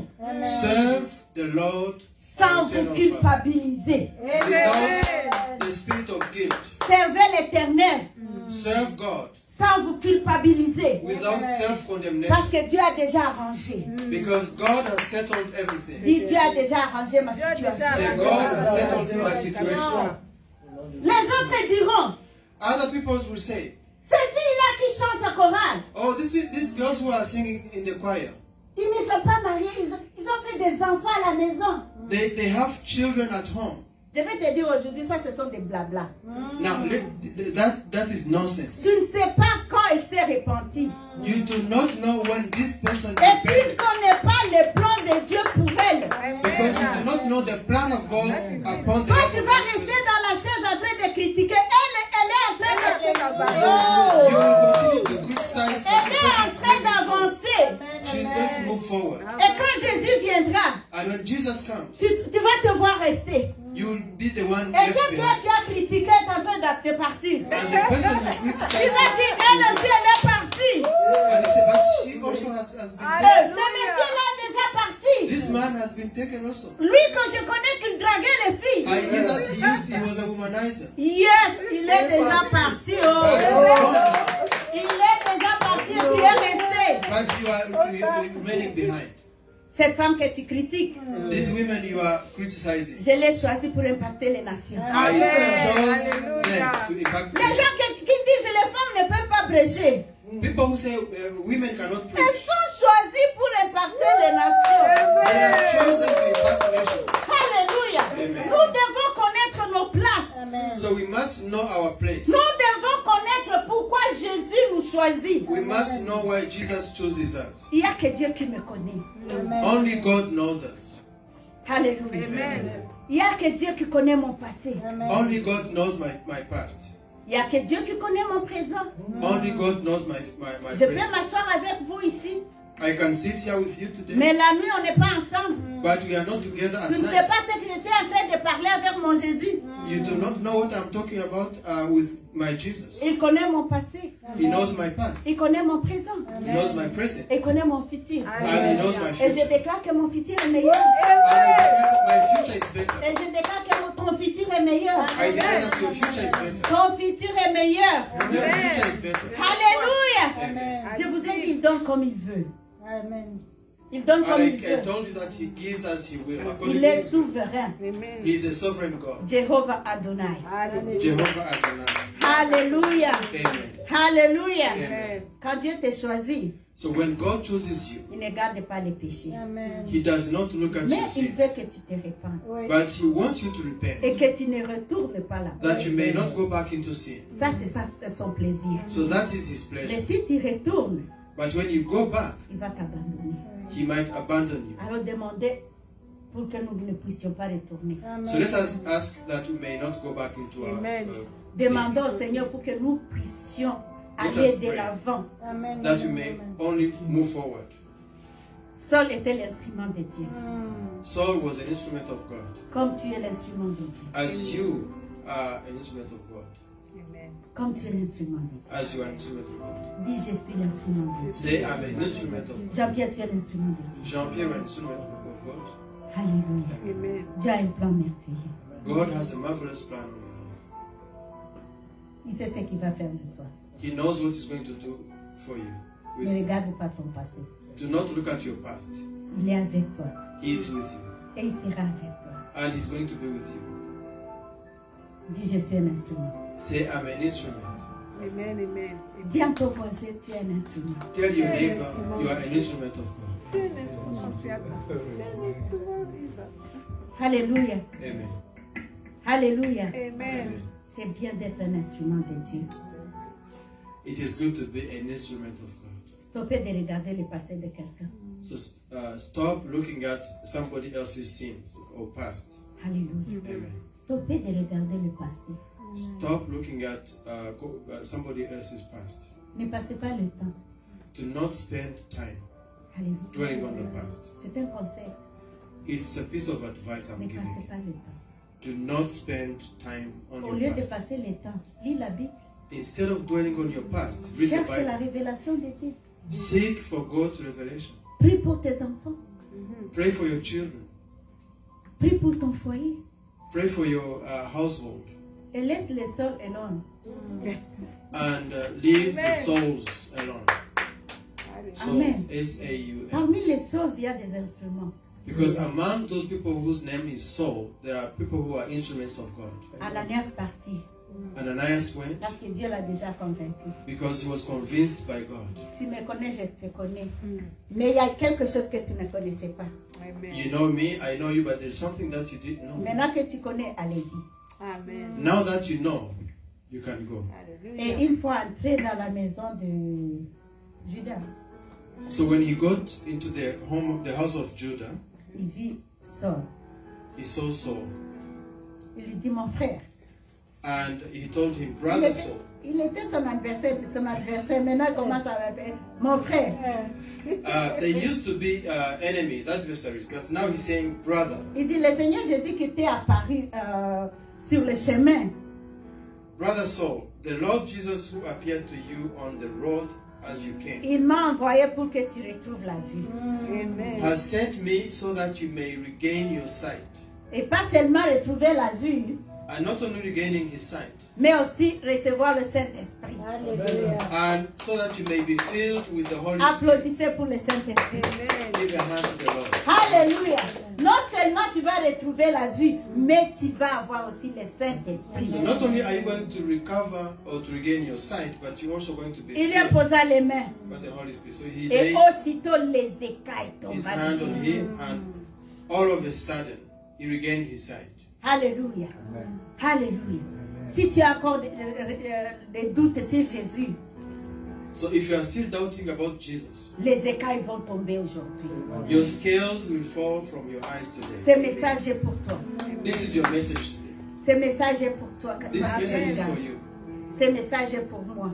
Serve the Lord sans with an vous eternal fire. culpabiliser. Without the spirit of guilt. Servez l'Éternel Serve God sans vous culpabiliser. without self-condemnation. Parce que Dieu a déjà arrangé. Because God has settled everything. Dis, Dieu a déjà arrangé ma situation. Say, God has settled my situation. Les autres diront, Other people will say, ces filles-là qui chantent en chorale, oh, these girls who are singing in the choir, ils ne sont pas mariés, ils ont fait des enfants à la maison. they have children at home. Je vais te dire aujourd'hui, ça ce sont des blabla. Now, that is nonsense. Tu ne sais pas quand elle s'est repentie. You do not know when this person Et tu ne repented. connais pas le plan de Dieu pour elle. Because you do not know the plan of God upon the Quand life tu of vas that rester person. dans la chaise en train de critiquer, elle est en train de... You Oh, will continue to criticize elle the est en person train moving forward. d'avancer. She's going to move forward. Et quand Jésus viendra, And when Jesus comes, tu vas te voir rester. you will be the one Et left quand toi behind. tu as critiqué, tu es en train de partir. And the person you Tu criticize, vas dire, elle aussi, elle est partie. and he said, but she also has been Ce taken. monsieur-là est déjà parti. This man has been taken also. Lui que je connais qu'il draguait les filles. I knew that he was a womanizer. Yes, il est déjà parti. Oh. But he's gone now. Il est déjà parti, tu es resté. But you are remaining behind. Cette femme que tu critiques, These women you are criticizing. je l'ai choisie pour impacter les nations. I chose them to impact Les gens qui disent que les femmes ne peuvent pas prêcher, people who say women cannot elles preach. sont choisies pour impacter les nations. They are chosen to impact nations. Alléluia. Amen. Nous devons connaître nos places. So we must know our place. Nous devons connaître pourquoi Jésus nous choisit. We must know why Jesus chooses us. Il n'y a que Dieu qui me connaît. Only God knows us. Alléluia. Amen. Il n'y a que Dieu qui connaît mon passé. Only God knows my past. Il n'y a que Dieu qui connaît mon présent. Only God knows my Je peux present. m'asseoir avec vous ici. I can sit here with you today, Mais la nuit, on n'est pas ensemble. but we are not together at Tu ne sais night. pas ce que je suis en train de parler avec mon Jésus. You do not know what I'm talking about with my Jesus. Il connaît mon passé. He knows my past. Il connaît mon présent. He knows my present. Il connaît mon futur. And He knows my Et je future. déclare que mon futur est meilleur. And I declare my future is Et better. je déclare que ton futur est meilleur. I declare that your future is better. Ton futur est meilleur. Your future is better. Alléluia. Amen. Je vous ai dit, il donne comme il veut. Amen. Il donne comme And il I veut. told you that He gives as He will. According Il to est His- souverain. Amen. He is a sovereign God. Jéhovah Adonai. Hallelujah. Jehovah Adonai. Alléluia. Amen. Alléluia. Amen. Quand Dieu te choisit, So when God chooses you, il ne garde pas les péchés. Amen. He does not look at Mais your il sin, veut que tu te répandes. Oui. but He wants you to Et repent, que tu ne retournes pas là. that you may not go back into sin. Ça, c'est son plaisir. So that is His Mais pleasure. si tu retournes, But when you go back, il va t'abandonner. He might abandon you. Alors demandez pour que nous ne puissions pas retourner. So let us ask that we may not go back into our Amen. Demandons sins, au Seigneur pour que nous puissions Let aller us de pray. l'avant. Amen. that we may only move forward. Saul était l'instrument de Dieu. Saul was an instrument of God, Comme tu es l'instrument de Dieu. as you are an instrument of God, Amen. Comme tu es l'instrument de Dieu. as you are an instrument of God. Dis, je suis l'instrument de Dieu. Say, I'm an instrument of God. Jean-Pierre, tu es l'instrument de Dieu. Jean-Pierre, an instrument of God. Alléluia. Amen. Dieu a un plan merveilleux. God has a marvelous plan. Il sait ce qu'il va faire de toi. He knows what He's going to do for you. Ne With you. regarde pas ton passé. Do not look at your past. Il est avec toi. He is with you, Et il sera avec toi. and He's going to be with you. Dis, je suis un instrument. Say, I'm an instrument. Amen. Amen. Dis à ton voisin, tu es un instrument. Tell your neighbor you are an instrument of God. Tu es un instrument, Seigneur. Tu es un instrument, Jesus. Alléluia. Amen. Alléluia. Amen. Amen. C'est bien d'être un instrument de Dieu. It is good to be an instrument of God. Stoppez de regarder le passé de quelqu'un. So stop looking at somebody else's sins or past. Alléluia. Amen. Stoppez de regarder le passé. Stop looking at somebody else's past. Ne passez pas le temps. Do not spend time Alléluia. dwelling on the past. C'est un conseil. It's a piece of advice I'm Ne giving passez you. pas le temps. Do not spend time on Au your lieu de past. passer le temps, lis la Bible. Instead of dwelling on your past, read the Cherche la Bible. révélation de Dieu. Seek for God's revelation. Prie pour tes enfants. Pray for your children. Prie pour ton foyer. Pray for your household. Et laisse les sols alone. And leave the souls alone. Souls, Amen. S-A-U-L. Parmi les choses, il y a des instruments. Because among those people whose name is Saul, there are people who are instruments of God. Ananias partit Ananias went parce que Dieu l'a déjà convaincu. because he was convinced by God. Tu me connais, je te connais. Mais il y a quelque chose que tu ne connaissais pas. Amen. You know me, I know you, but there's something that you didn't know. Maintenant que tu connais, allez-y. Amen. Now that you know, you can go. Et Hallelujah. une fois entré dans la maison de Judas, So when he got into the house of Judah, il vit Saul. he saw Saul. Il lui dit, mon frère. And he told him, Il Brother était, Saul. il était son adversaire. Maintenant, il commence à m'appeler mon frère. They used to be enemies, adversaries, but now he's saying, Brother. Il dit, le Seigneur Jésus qui t'est apparu sur le chemin, Brother Saul, the Lord Jesus who appeared to you on the road as you came, il m'a envoyé pour que tu retrouves la vue. Amen. has sent me so that you may regain your sight. Et pas seulement retrouver la vue, And not only regaining his sight, mais aussi recevoir le Saint-Esprit. Hallelujah. and so that you may be filled with the Holy Spirit. Applaudissez pour le Saint-Esprit. Amen. Give a hand to the Lord. Alléluia. Non seulement tu vas retrouver la vue, mais tu vas avoir aussi le Saint-Esprit. So not only are you going to recover or to regain your sight, but you're also going to be Il lui filled imposa les mains. by the Holy Spirit. So he Et laid aussitôt les écailles his tombent hand de on ses yeux. him, and all of a sudden he regained his sight. Alléluia. Alléluia. Si tu as encore des doutes sur Jésus, So if you are still doubting about Jesus, les écailles vont tomber aujourd'hui. your scales will fall from your eyes Ce today. message est pour toi. This is your message today. Ce message est pour toi. This message is for you. Ce message est pour moi.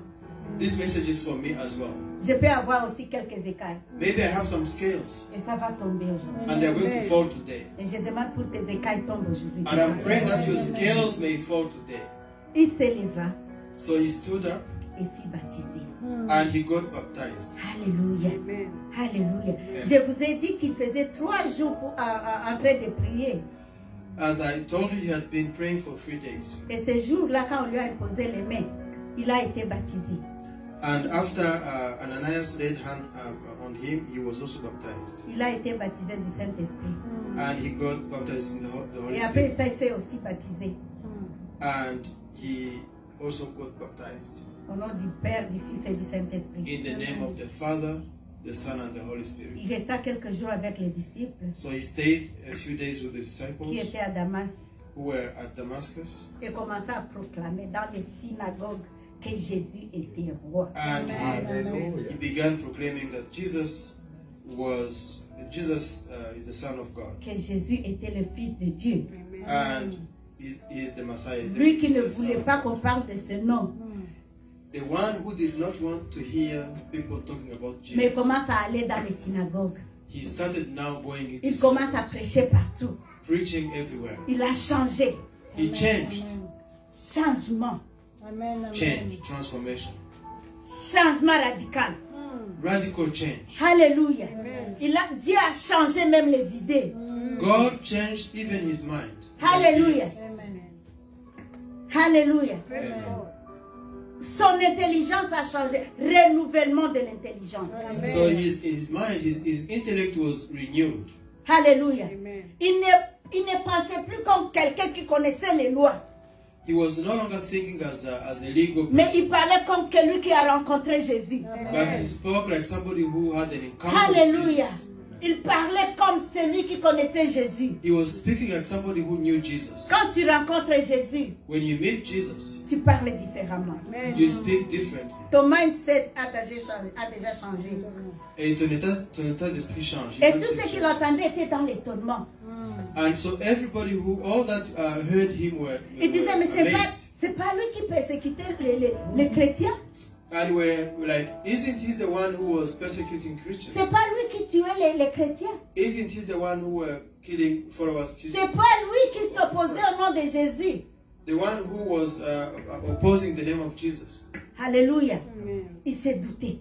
This message is for me as well. Je peux avoir aussi quelques écailles. Maybe I have some scales Et ça va tomber aujourd'hui. and they're going to fall today. Et je demande pour tes écailles tombent aujourd'hui. And I'm praying that your scales may fall today. Il s'éleva So he stood up et fit baptiser. and he got baptized. Alléluia. Alléluia. Je vous ai dit qu'il faisait 3 jours en train de prier. As I told you, he had been praying for 3 days. Et ce jour-là, quand on lui a imposé les mains, il a été baptisé. And after Ananias laid hand on him, he was also baptized. Il a été baptisé du Saint-Esprit. And he got baptized in the Holy Et après Spirit. ça, il fait aussi baptiser. And he also got baptized Au nom du Père, du Fils et du Saint-Esprit. in the name of the Father, the Son, and the Holy Spirit. Il resta quelques jours avec les disciples So he stayed a few days with the qui disciples étaient à Damas who were at Damascus. et commença à proclamer dans les synagogues que Jésus était roi. And he began proclaiming that Jesus is the Son of God. Que Jésus était le Fils de Dieu. And is the Messiah. Is the Lui qui ne Son. voulait pas qu'on parle de ce nom, The one who did not want to hear people talking about mais il Jesus. commence à aller dans les synagogues. He started now going into Il commence à prêcher partout. preaching everywhere. Il a changé. He changed, Changement. change, transformation, Changement radical. radical change. Alléluia. Dieu a changé même les idées. God changed even his mind. Alléluia. Alléluia. Amen. Son intelligence a changé. Renouvellement de l'intelligence. So his mind, his intellect was renewed. Alléluia. Il ne pensait plus comme quelqu'un qui connaissait les lois. He was no longer thinking as a legal Mais person, il parlait comme celui qui a rencontré Jésus. but he spoke like somebody who had an encounter with Alléluia. Jesus. Il parlait comme celui qui connaissait Jésus. He was speaking like somebody who knew Jesus. Quand tu rencontres Jésus, When you meet Jesus, tu parles différemment. you speak differently. Ton mindset a déjà changé. Et ton état d'esprit change. Et tout ce qu'il entendait était dans l'étonnement. And so everybody all that heard him were Il disait, mais amazed. c'est pas lui qui persécutait les chrétiens. And were like, isn't he the one who was persecuting Christians? C'est pas lui qui tuait les chrétiens. Isn't he the one who were killing followers? C'est pas lui qui s'opposait au nom de Jésus. The one who was opposing the name of Jesus. Alléluia. Il s'est douté.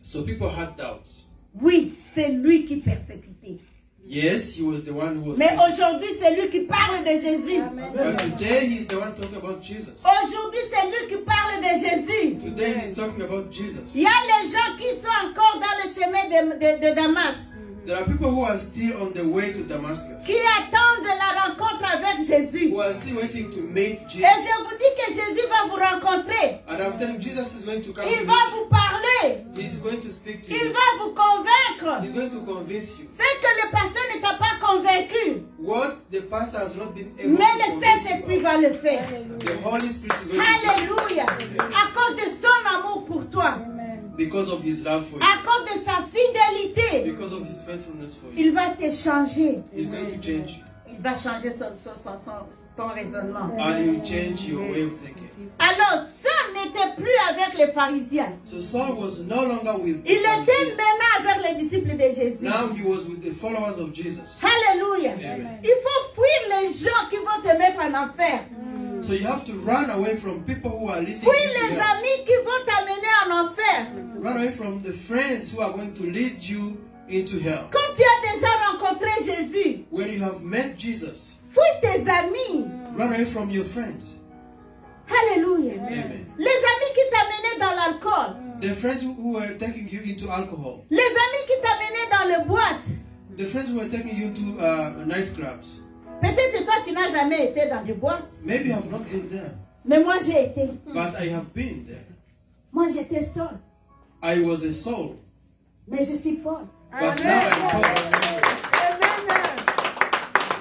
So people had doubts. Oui, c'est lui qui persécutait. Yes, he was the one who was Mais persecuting. aujourd'hui, c'est lui qui parle de Jésus. But today he's the one talking about Jesus. Aujourd'hui, c'est lui qui parle de Jésus. Today he's talking about Jesus. Il y a les gens qui sont encore dans le chemin de Damas, There are people who are still on the way to Damascus, qui attendent la rencontre avec Jésus. who are still waiting to meet Et Jesus. je vous dis que Jésus va vous rencontrer. And I'm telling you, Jesus is going to come to Il meet va you. vous parler. He's going to speak to Il you. va vous convaincre. He's going to convince you. C'est que le pasteur ne t'a pas convaincu. What the pastor has not been able Mais to le convince Saint-Esprit you va le faire. of, the Holy Spirit is going to do Alléluia. À cause de son amour pour toi. because of his love for you, À cause de sa fidélité. because of his faithfulness for you. Il va te changer. He's going to change you. Il va changer ton raisonnement. And he will change your way of thinking. Alors, Saul n'était plus avec les pharisiens. So Saul was no longer with the Il était Pharisees. maintenant avec les disciples de Jésus. Now he was with the followers of Jesus. Alléluia. Amen. Il faut fuir les gens qui vont te mettre en enfer. So you have to run away from people who are leading you Fuis to les hell. amis qui vont t'amener en enfer. Run away from the friends who are going to lead you into hell. Quand tu as déjà rencontré Jésus, When you have met Jesus, fuis tes amis. run away from your friends. Alléluia. Amen. Les amis qui t'amenaient dans l'alcool. The friends who were taking you into alcohol. Les amis qui t'amenaient dans les boîtes. The friends who were taking you to nightclubs. Peut-être que toi, tu n'as jamais été dans des boîtes. Maybe you have not been there, Mais moi, j'ai été. but I have been there. Moi, j'étais seule. I was a soul, Mais je suis Paul. but now I'm Paul.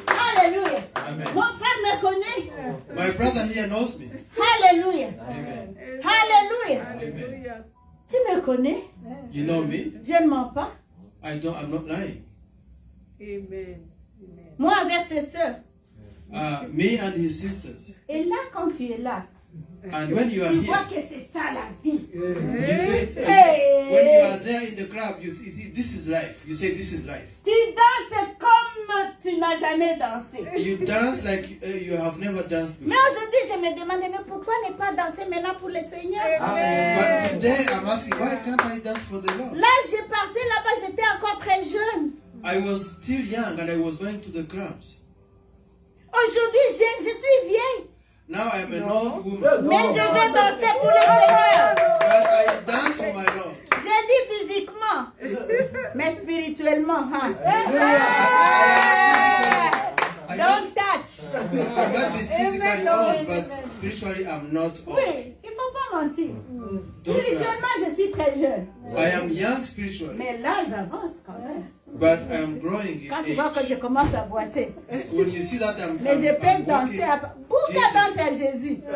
Alléluia. Amen. Mon frère me connaît. My brother here knows me. Alléluia. Amen. Alléluia. Amen. Tu me connais. You know me. Je ne mens pas. I'm not lying. Amen. Moi avec ses sœurs. Me and his sisters. Et là, quand tu es là, And when you are tu vois here, que c'est ça la vie. you say, Hey. when you are there in the club, you see, this is life. You say, this is life. Tu danses comme tu n'as jamais dansé. You dance like you have never danced Mais before. aujourd'hui, je me demande, mais pourquoi ne pas danser maintenant pour le Seigneur? But today I'm asking, why can't I dance for the Lord? Là, j'ai parti là-bas, j'étais encore très jeune. I was still young and I was going to the clubs. Aujourd'hui, je suis vieille. Now I'm an old woman. Mais je vais danser pour le Seigneur. But I dance for my Lord. J'ai dit physiquement, mais spirituellement. Hein. Don't touch. I might be physically old, but spiritually I'm not old. Oui, il ne faut pas mentir. Don't lie. Spirituellement, je suis très jeune. I am young spiritually, Mais là, j'avance quand même. but I am growing Quand in tu vois que age. je commence à boiter. So when you see that Mais je peux I'm danser. walking, Pourquoi danser à Jésus? I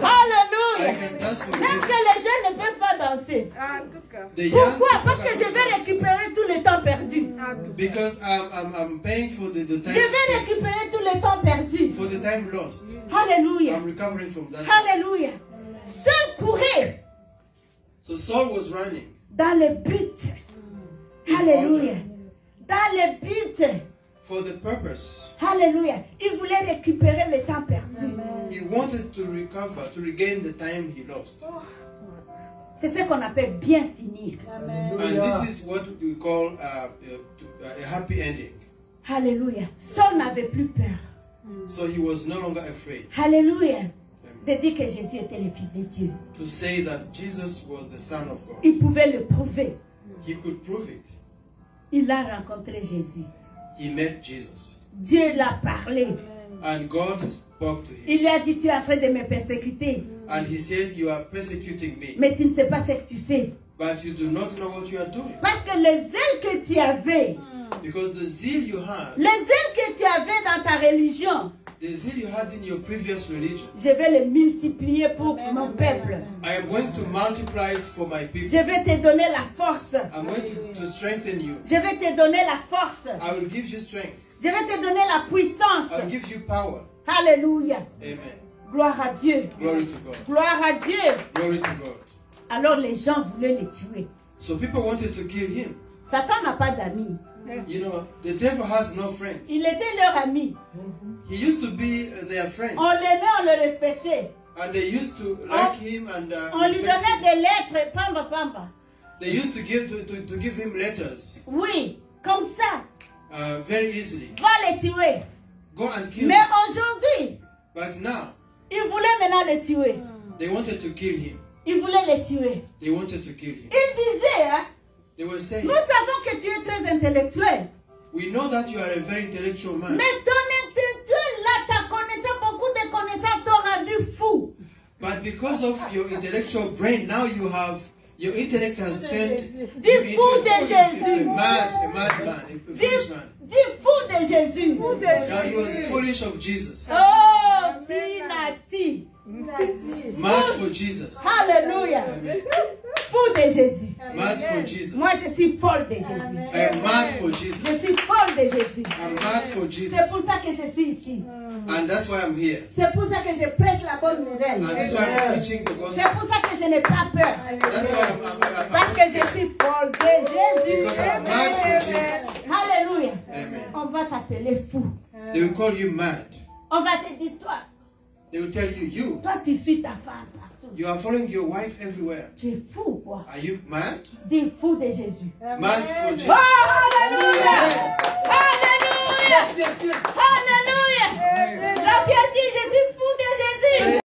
Alléluia. can dance for Même que Jesus. les jeunes ne peuvent pas danser. En tout cas. The young Pourquoi? Parce people que je can vais dance. récupérer tout le temps perdu. Because I'm paying for the Je time vais spent, récupérer tout le temps perdu. for the time lost. Alléluia. I'm recovering from that. Alléluia. Seul courait So Saul was running dans le but. Alléluia. Dans le but. for the purpose. Alléluia. Il voulait récupérer le temps perdu. He wanted to recover, to regain the time he lost. C'est ce qu'on appelle bien finir. And this is what we call a happy ending. Alléluia. Saul n'avait plus peur. So he was no longer afraid Alléluia. De dire que Jésus était le Fils de Dieu. to say that Jesus was the Son of God. Il pouvait le prouver. He could prove it. Il a rencontré Jésus. He met Jesus. Dieu l'a parlé. And God spoke to him. Il lui a dit, tu es en train de me persécuter. And he said, you are persecuting me, Mais tu ne sais pas ce que tu fais. but you do not know what you are doing. Parce que les ailes que tu avais, Because the zeal you had, les ailes que tu avais dans ta religion, the zeal you had in your previous religion, je vais les multiplier pour mon peuple. I am going to multiply it for my people. Je vais te donner la force. I'm going to strengthen you. Je vais te donner la force. I will give you strength. Je vais te donner la puissance. I'll give you power. Alléluia. Amen. Gloire à Dieu. Glory to God. Gloire à Dieu. Glory to God. Alors les gens voulaient le tuer. So people wanted to kill him. Satan n'a pas d'amis. You know, the devil has no friends. Il était leur ami. He used to be their friend. On l'aimait, on le respectait. And they used to like him and On lui respect donnait him. des lettres, pamba pamba. They used to give him letters Oui, comme ça. very easily. Va les tuer. Go and kill Mais him. aujourd'hui, But now, ils voulaient maintenant les tuer. they wanted to kill him. Ils voulaient les tuer. They wanted to kill him. Ils disaient, hein, They were saying, nous savons que tu es très intellectuel. we know that you are a very intellectual man. Mais ton intellectuel, là, ta connaissance, beaucoup de connaissances t'ont rendu fou. But because of your intellectual brain, now your intellect has turned Dis you into fou de Jésus. a madman, a foolish man. Dis fou de Jésus. Now he was foolish of Jesus. Oh, Tinati. Mad for Jesus. Alléluia. Fou de Jésus. Mad for Jesus. Moi, je suis folle de Jésus. I am mad for Jesus. Je suis folle de Jésus. I'm mad for Jesus. C'est pour ça que je suis ici. And that's why I'm here. C'est pour ça que je prêche la bonne nouvelle. And that's why I'm preaching the gospel. C'est pour ça que je n'ai pas peur. That's why I'm Parce que je suis folle de Jésus. Because I'm mad for Jesus. Alléluia. Amen. On va t'appeler fou. They will call you mad. On va te dire, toi, They will tell you, toi tu suis ta femme partout. you are following your wife everywhere. Tu es fou, quoi. Are you mad? Dis fou de Jésus. Mad for Jesus. Oh, alléluia. Alléluia. Alléluia. Jean-Pierre dit, je suis fou de Jésus.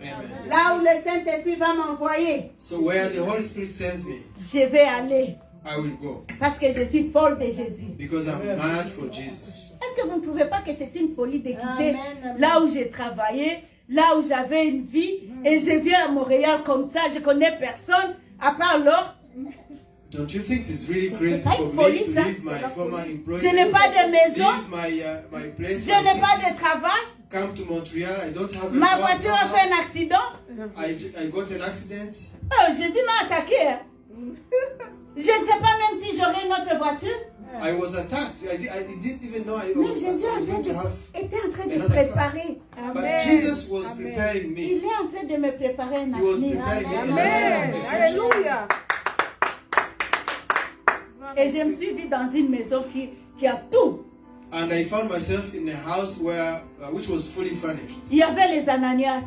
Amen. Là où le Saint-Esprit va m'envoyer, So where the Holy Spirit sends me, je vais aller. I will go. Parce que je suis folle de Jésus. Because I'm mad for Jesus. Est-ce que vous ne trouvez pas que c'est une folie de quitter là où j'ai travaillé, là où j'avais une vie, et je viens à Montréal comme ça, je connais personne, à part l'or. Don't you think it's really crazy pas for une me folie, to ça. leave my former employment, Je n'ai pas de maison, leave my place, je my n'ai pas city, de travail, come to Montreal, I don't have a ma job, voiture no a fait un house. accident, I got an accident. Oh, Jésus m'a attaqué. Hein. Je ne sais pas même si j'aurais une autre voiture. I was attacked. I didn't even know I Mais was Jésus going to have. était en train de another car. préparer. But Jesus was preparing Il me. est en train de me préparer un He was avenir. preparing me. Amen. Alléluia. Et je me suis vue dans une maison qui a tout. And I found myself in a house which was fully furnished. Il y avait les Ananias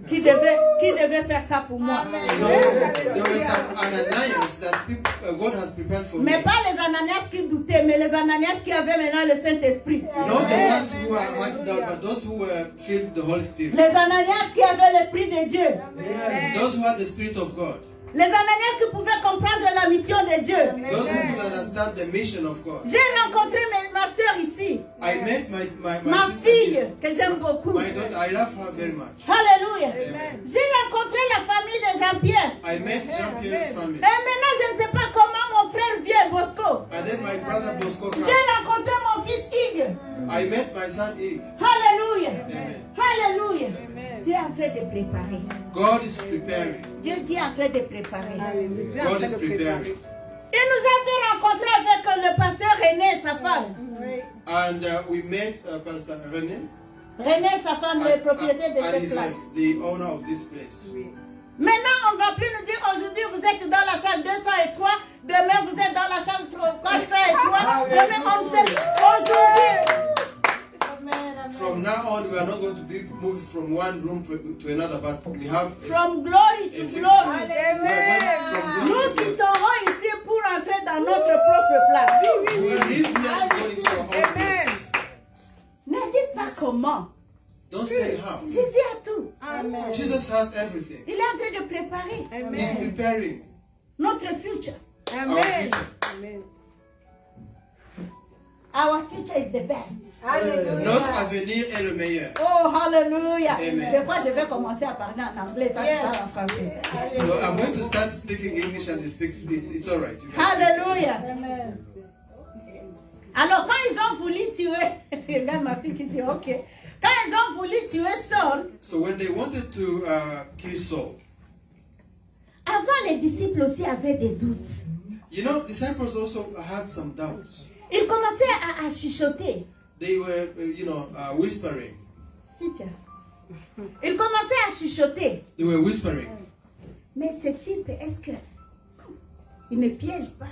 qui devaient faire ça pour moi. So there were some Ananias that God has prepared for me. Mais pas les Ananias qui doutaient, mais les Ananias qui avaient maintenant le Saint-Esprit. Not the ones who had doubt, but those who were filled with the Holy Spirit. Les Ananias qui avaient l'Esprit de Dieu. Those who had the Spirit of God. Les Ananias qui pouvaient comprendre la mission de Dieu. Those who could understand the mission of God. J'ai rencontré ma soeur ici. I met my Ma sister fille, here. que j'aime beaucoup. My daughter, I love her very much. Alléluia. Amen. J'ai rencontré la famille de Jean-Pierre. I met Jean-Pierre's family. Et maintenant, je ne sais pas comment mon frère vient, Bosco. And then my brother Bosco came. J'ai rencontré mon fils Hugues. I met my son Ig. Alléluia. Amen. Alléluia. Dieu est en train de préparer. God is preparing. Dieu est en train de préparer. God is preparing. Il nous a fait rencontrer avec le pasteur René et sa femme. And we met Pastor René. René et sa femme, le propriétaire de And cette he's place. the owner of this place. Maintenant, on ne va plus nous dire aujourd'hui vous êtes dans la salle 203, demain vous êtes dans la salle 403, demain on ne sait plus. Aujourd'hui, From now on, we are not going to be moved from one room to another, but we have from glory to a glory. from Nous glory to glory. quitterons ici pour entrer dans notre propre place. We will leave here going to our own place. Ne dites pas comment. Don't say how. Jésus a tout. Amen. Jesus has everything. Il est en train de préparer He's Amen. preparing notre future. our Amen. future. Amen. Our future is the best. Notre avenir est le meilleur. Oh, hallelujah. Amen. Des fois, je vais commencer à parler en anglais, toi, tu parles en français. So I'm going to start speaking English and you speak. It's all right. You can Hallelujah. Alors, quand ils ont voulu tuer, même ma fille qui dit OK, quand ils ont voulu tuer Saul, So when they wanted to kill Saul, avant les disciples aussi avaient des doutes. you know, disciples also had some doubts. Ils commençaient à chuchoter. They were, whispering. Si, tiens. Ils commençaient à chuchoter. They were whispering. Mais ce type, est-ce que il ne piège pas?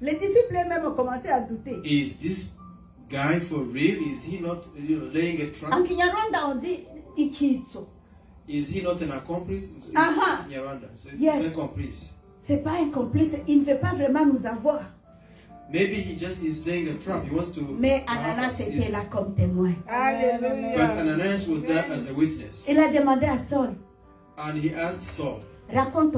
Les disciples eux-mêmes ont commencé à douter. Is this guy for real? Is he not, laying a En trap? Kinyarwanda, on dit Ikitso. Is he not an accomplice? Aha. Kinyarwanda. So Yes. an accomplice. C'est pas un complice, il ne veut pas vraiment nous avoir. Maybe he just is laying a trap. He wants to. Mais have Ananas us. était là comme témoin. But Alléluia. Ananias was there as a witness. Il a demandé à Saul, And he asked Saul, raconte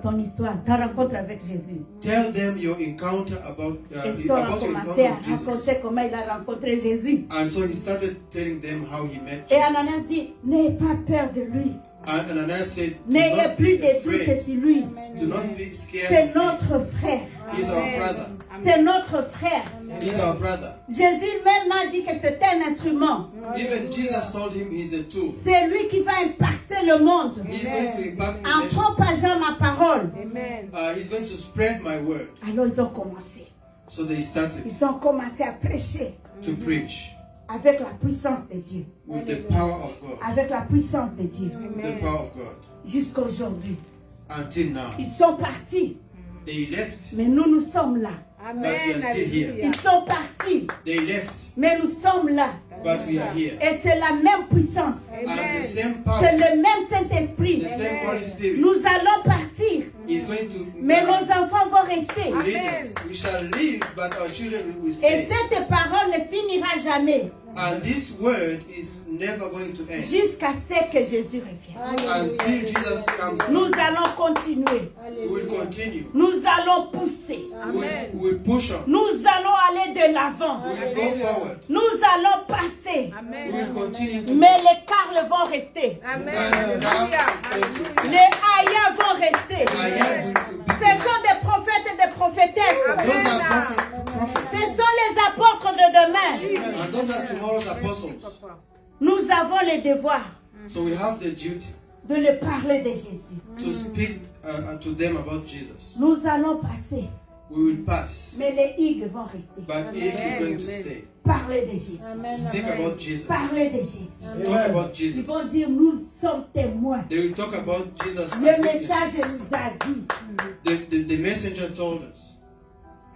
ton histoire, ta rencontre avec Jésus. tell them your encounter about Et Saul a your commencé à encounter with Jesus. raconter comment il a rencontré Jésus. And so he started telling them how he met Et Jesus. Ananas dit, n'ayez pas peur de lui. And Ananias said, do N'ayez not plus be de doute afraid. sur lui. Do not be scared C'est of him. notre frère. He's our brother. C'est notre frère. He's our brother. Jésus même m'a dit que c'était un instrument. Even Jesus told him he's a tool. C'est lui qui va impacter le monde He's going to impact the en nation. propageant ma parole. Amen. He's going to spread my word. Alors ils ont commencé. So they started Ils ont commencé à prêcher to preach avec la puissance de Dieu. with the power of God. Avec la puissance de Dieu. The power of God. Jusqu'à aujourd'hui. Until now. Ils sont partis. They left, Mais nous sommes là. Amen. But we are still here. Alléluia. Ils sont partis. they left, Mais nous sommes là. but we are here. Et c'est la même puissance. And the Amen. same C'est power, le même Saint-Esprit. the same Holy Spirit Nous allons partir. is going to Mais nos enfants vont rester. lead us. We shall live, but our children will Et stay. cette parole ne finira jamais. And this word is never going to end Jusqu'à ce que Jésus revienne. until Jesus comes. Nous allons continuer. We will continue. Nous allons pousser. We will push on. Nous allons aller de l'avant. We will go forward. Nous allons passer. We will continue to. Mais les carles vont rester. Amen. And God is going to. Les ayahs vont rester. I am will Ce be. sont des prophètes et des prophétesses. Those are Ce prophets. sont les apôtres de demain. And those are tomorrow's apostles. Nous avons le devoir So we have the duty de leur parler de Jésus. to speak to them about Jesus. Nous allons passer, We will pass, mais les higues vont rester. but it is going to stay. Parler de Jésus. Speak about Jesus. Parler de Jésus. Talk about Ils Jesus. vont dire, nous sommes témoins. They will talk about Jesus Le as message witnesses. nous a dit. The messenger told us.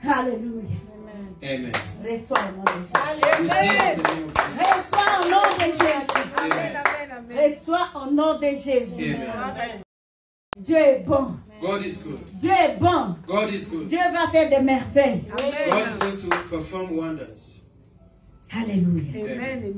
Alléluia. Amen. Reçois au nom de Jésus. Receive in the name of Jesus. Reçois au nom de Jésus. Amen. Reçois au nom de Jésus. Amen. Dieu est bon. God is good. Dieu est bon. God is good. Dieu va faire des merveilles. God is going to perform wonders. Alléluia.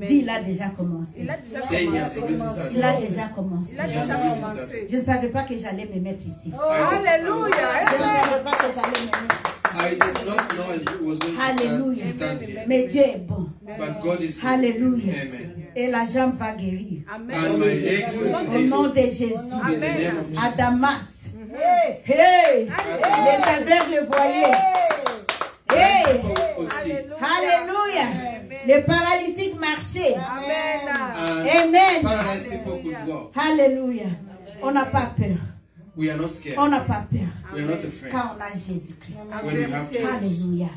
Dis, il a déjà commencé. Say he has already started. Il a déjà commencé. He has already started. Je ne savais pas que j'allais me mettre ici. Alléluia. Je ne savais pas que j'allais me mettre ici. I did not know it was going Alléluia. to stand here. Mais Dieu est bon. But God is good. Alléluia. Amen. Et la jambe va guérir. And my legs will Au nom de Jésus. in the name of À Jesus. Damas. Hey! Les aveugles voyaient. Hey! Could see. Alléluia. Les paralytiques marchaient. And Amen. paralyzed people could walk. Alléluia. On n'a pas peur. We are not scared. On n'a pas peur. We are not afraid. Quand on a Jésus-Christ. When we have Jesus. Alléluia.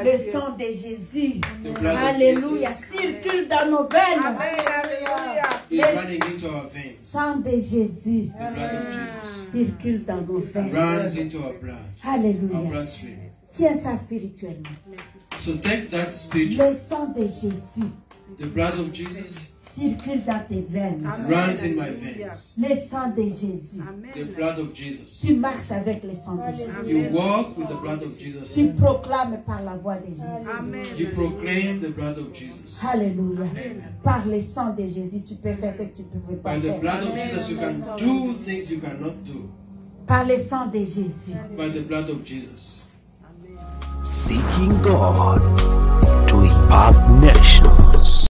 Le sang de Jésus. The blood of Alléluia. Jesus Circule dans nos veines. is running into our veins. Le sang de Jésus The blood of Jesus circule dans nos veines. runs into our blood, our Alléluia. bloodstream. Tiens ça spirituellement. So take that spiritual. Le sang de Jésus The blood of Jesus circule dans tes veines. runs in my veins. Le sang de Jésus. The blood of Jesus. Tu marches avec le sang de Jésus. You walk with the blood of Jesus. Tu proclames par la voix de Jésus. You proclaim the blood of Jesus. Alléluia. Par le sang de Jésus, tu peux faire ce que tu ne pouvais pas By the faire. blood of Jesus, you can do things you cannot do. Par le sang de Jésus. By the blood of Jesus. Seeking God to impact nations.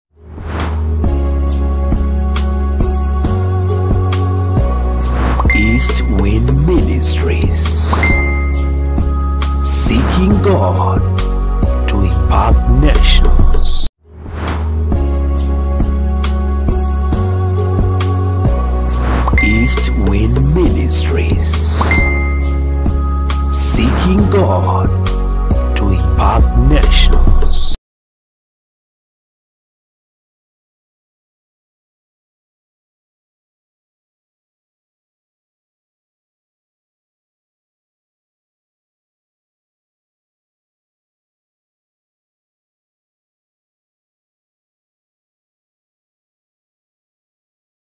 East Wind Ministries. Seeking God to impact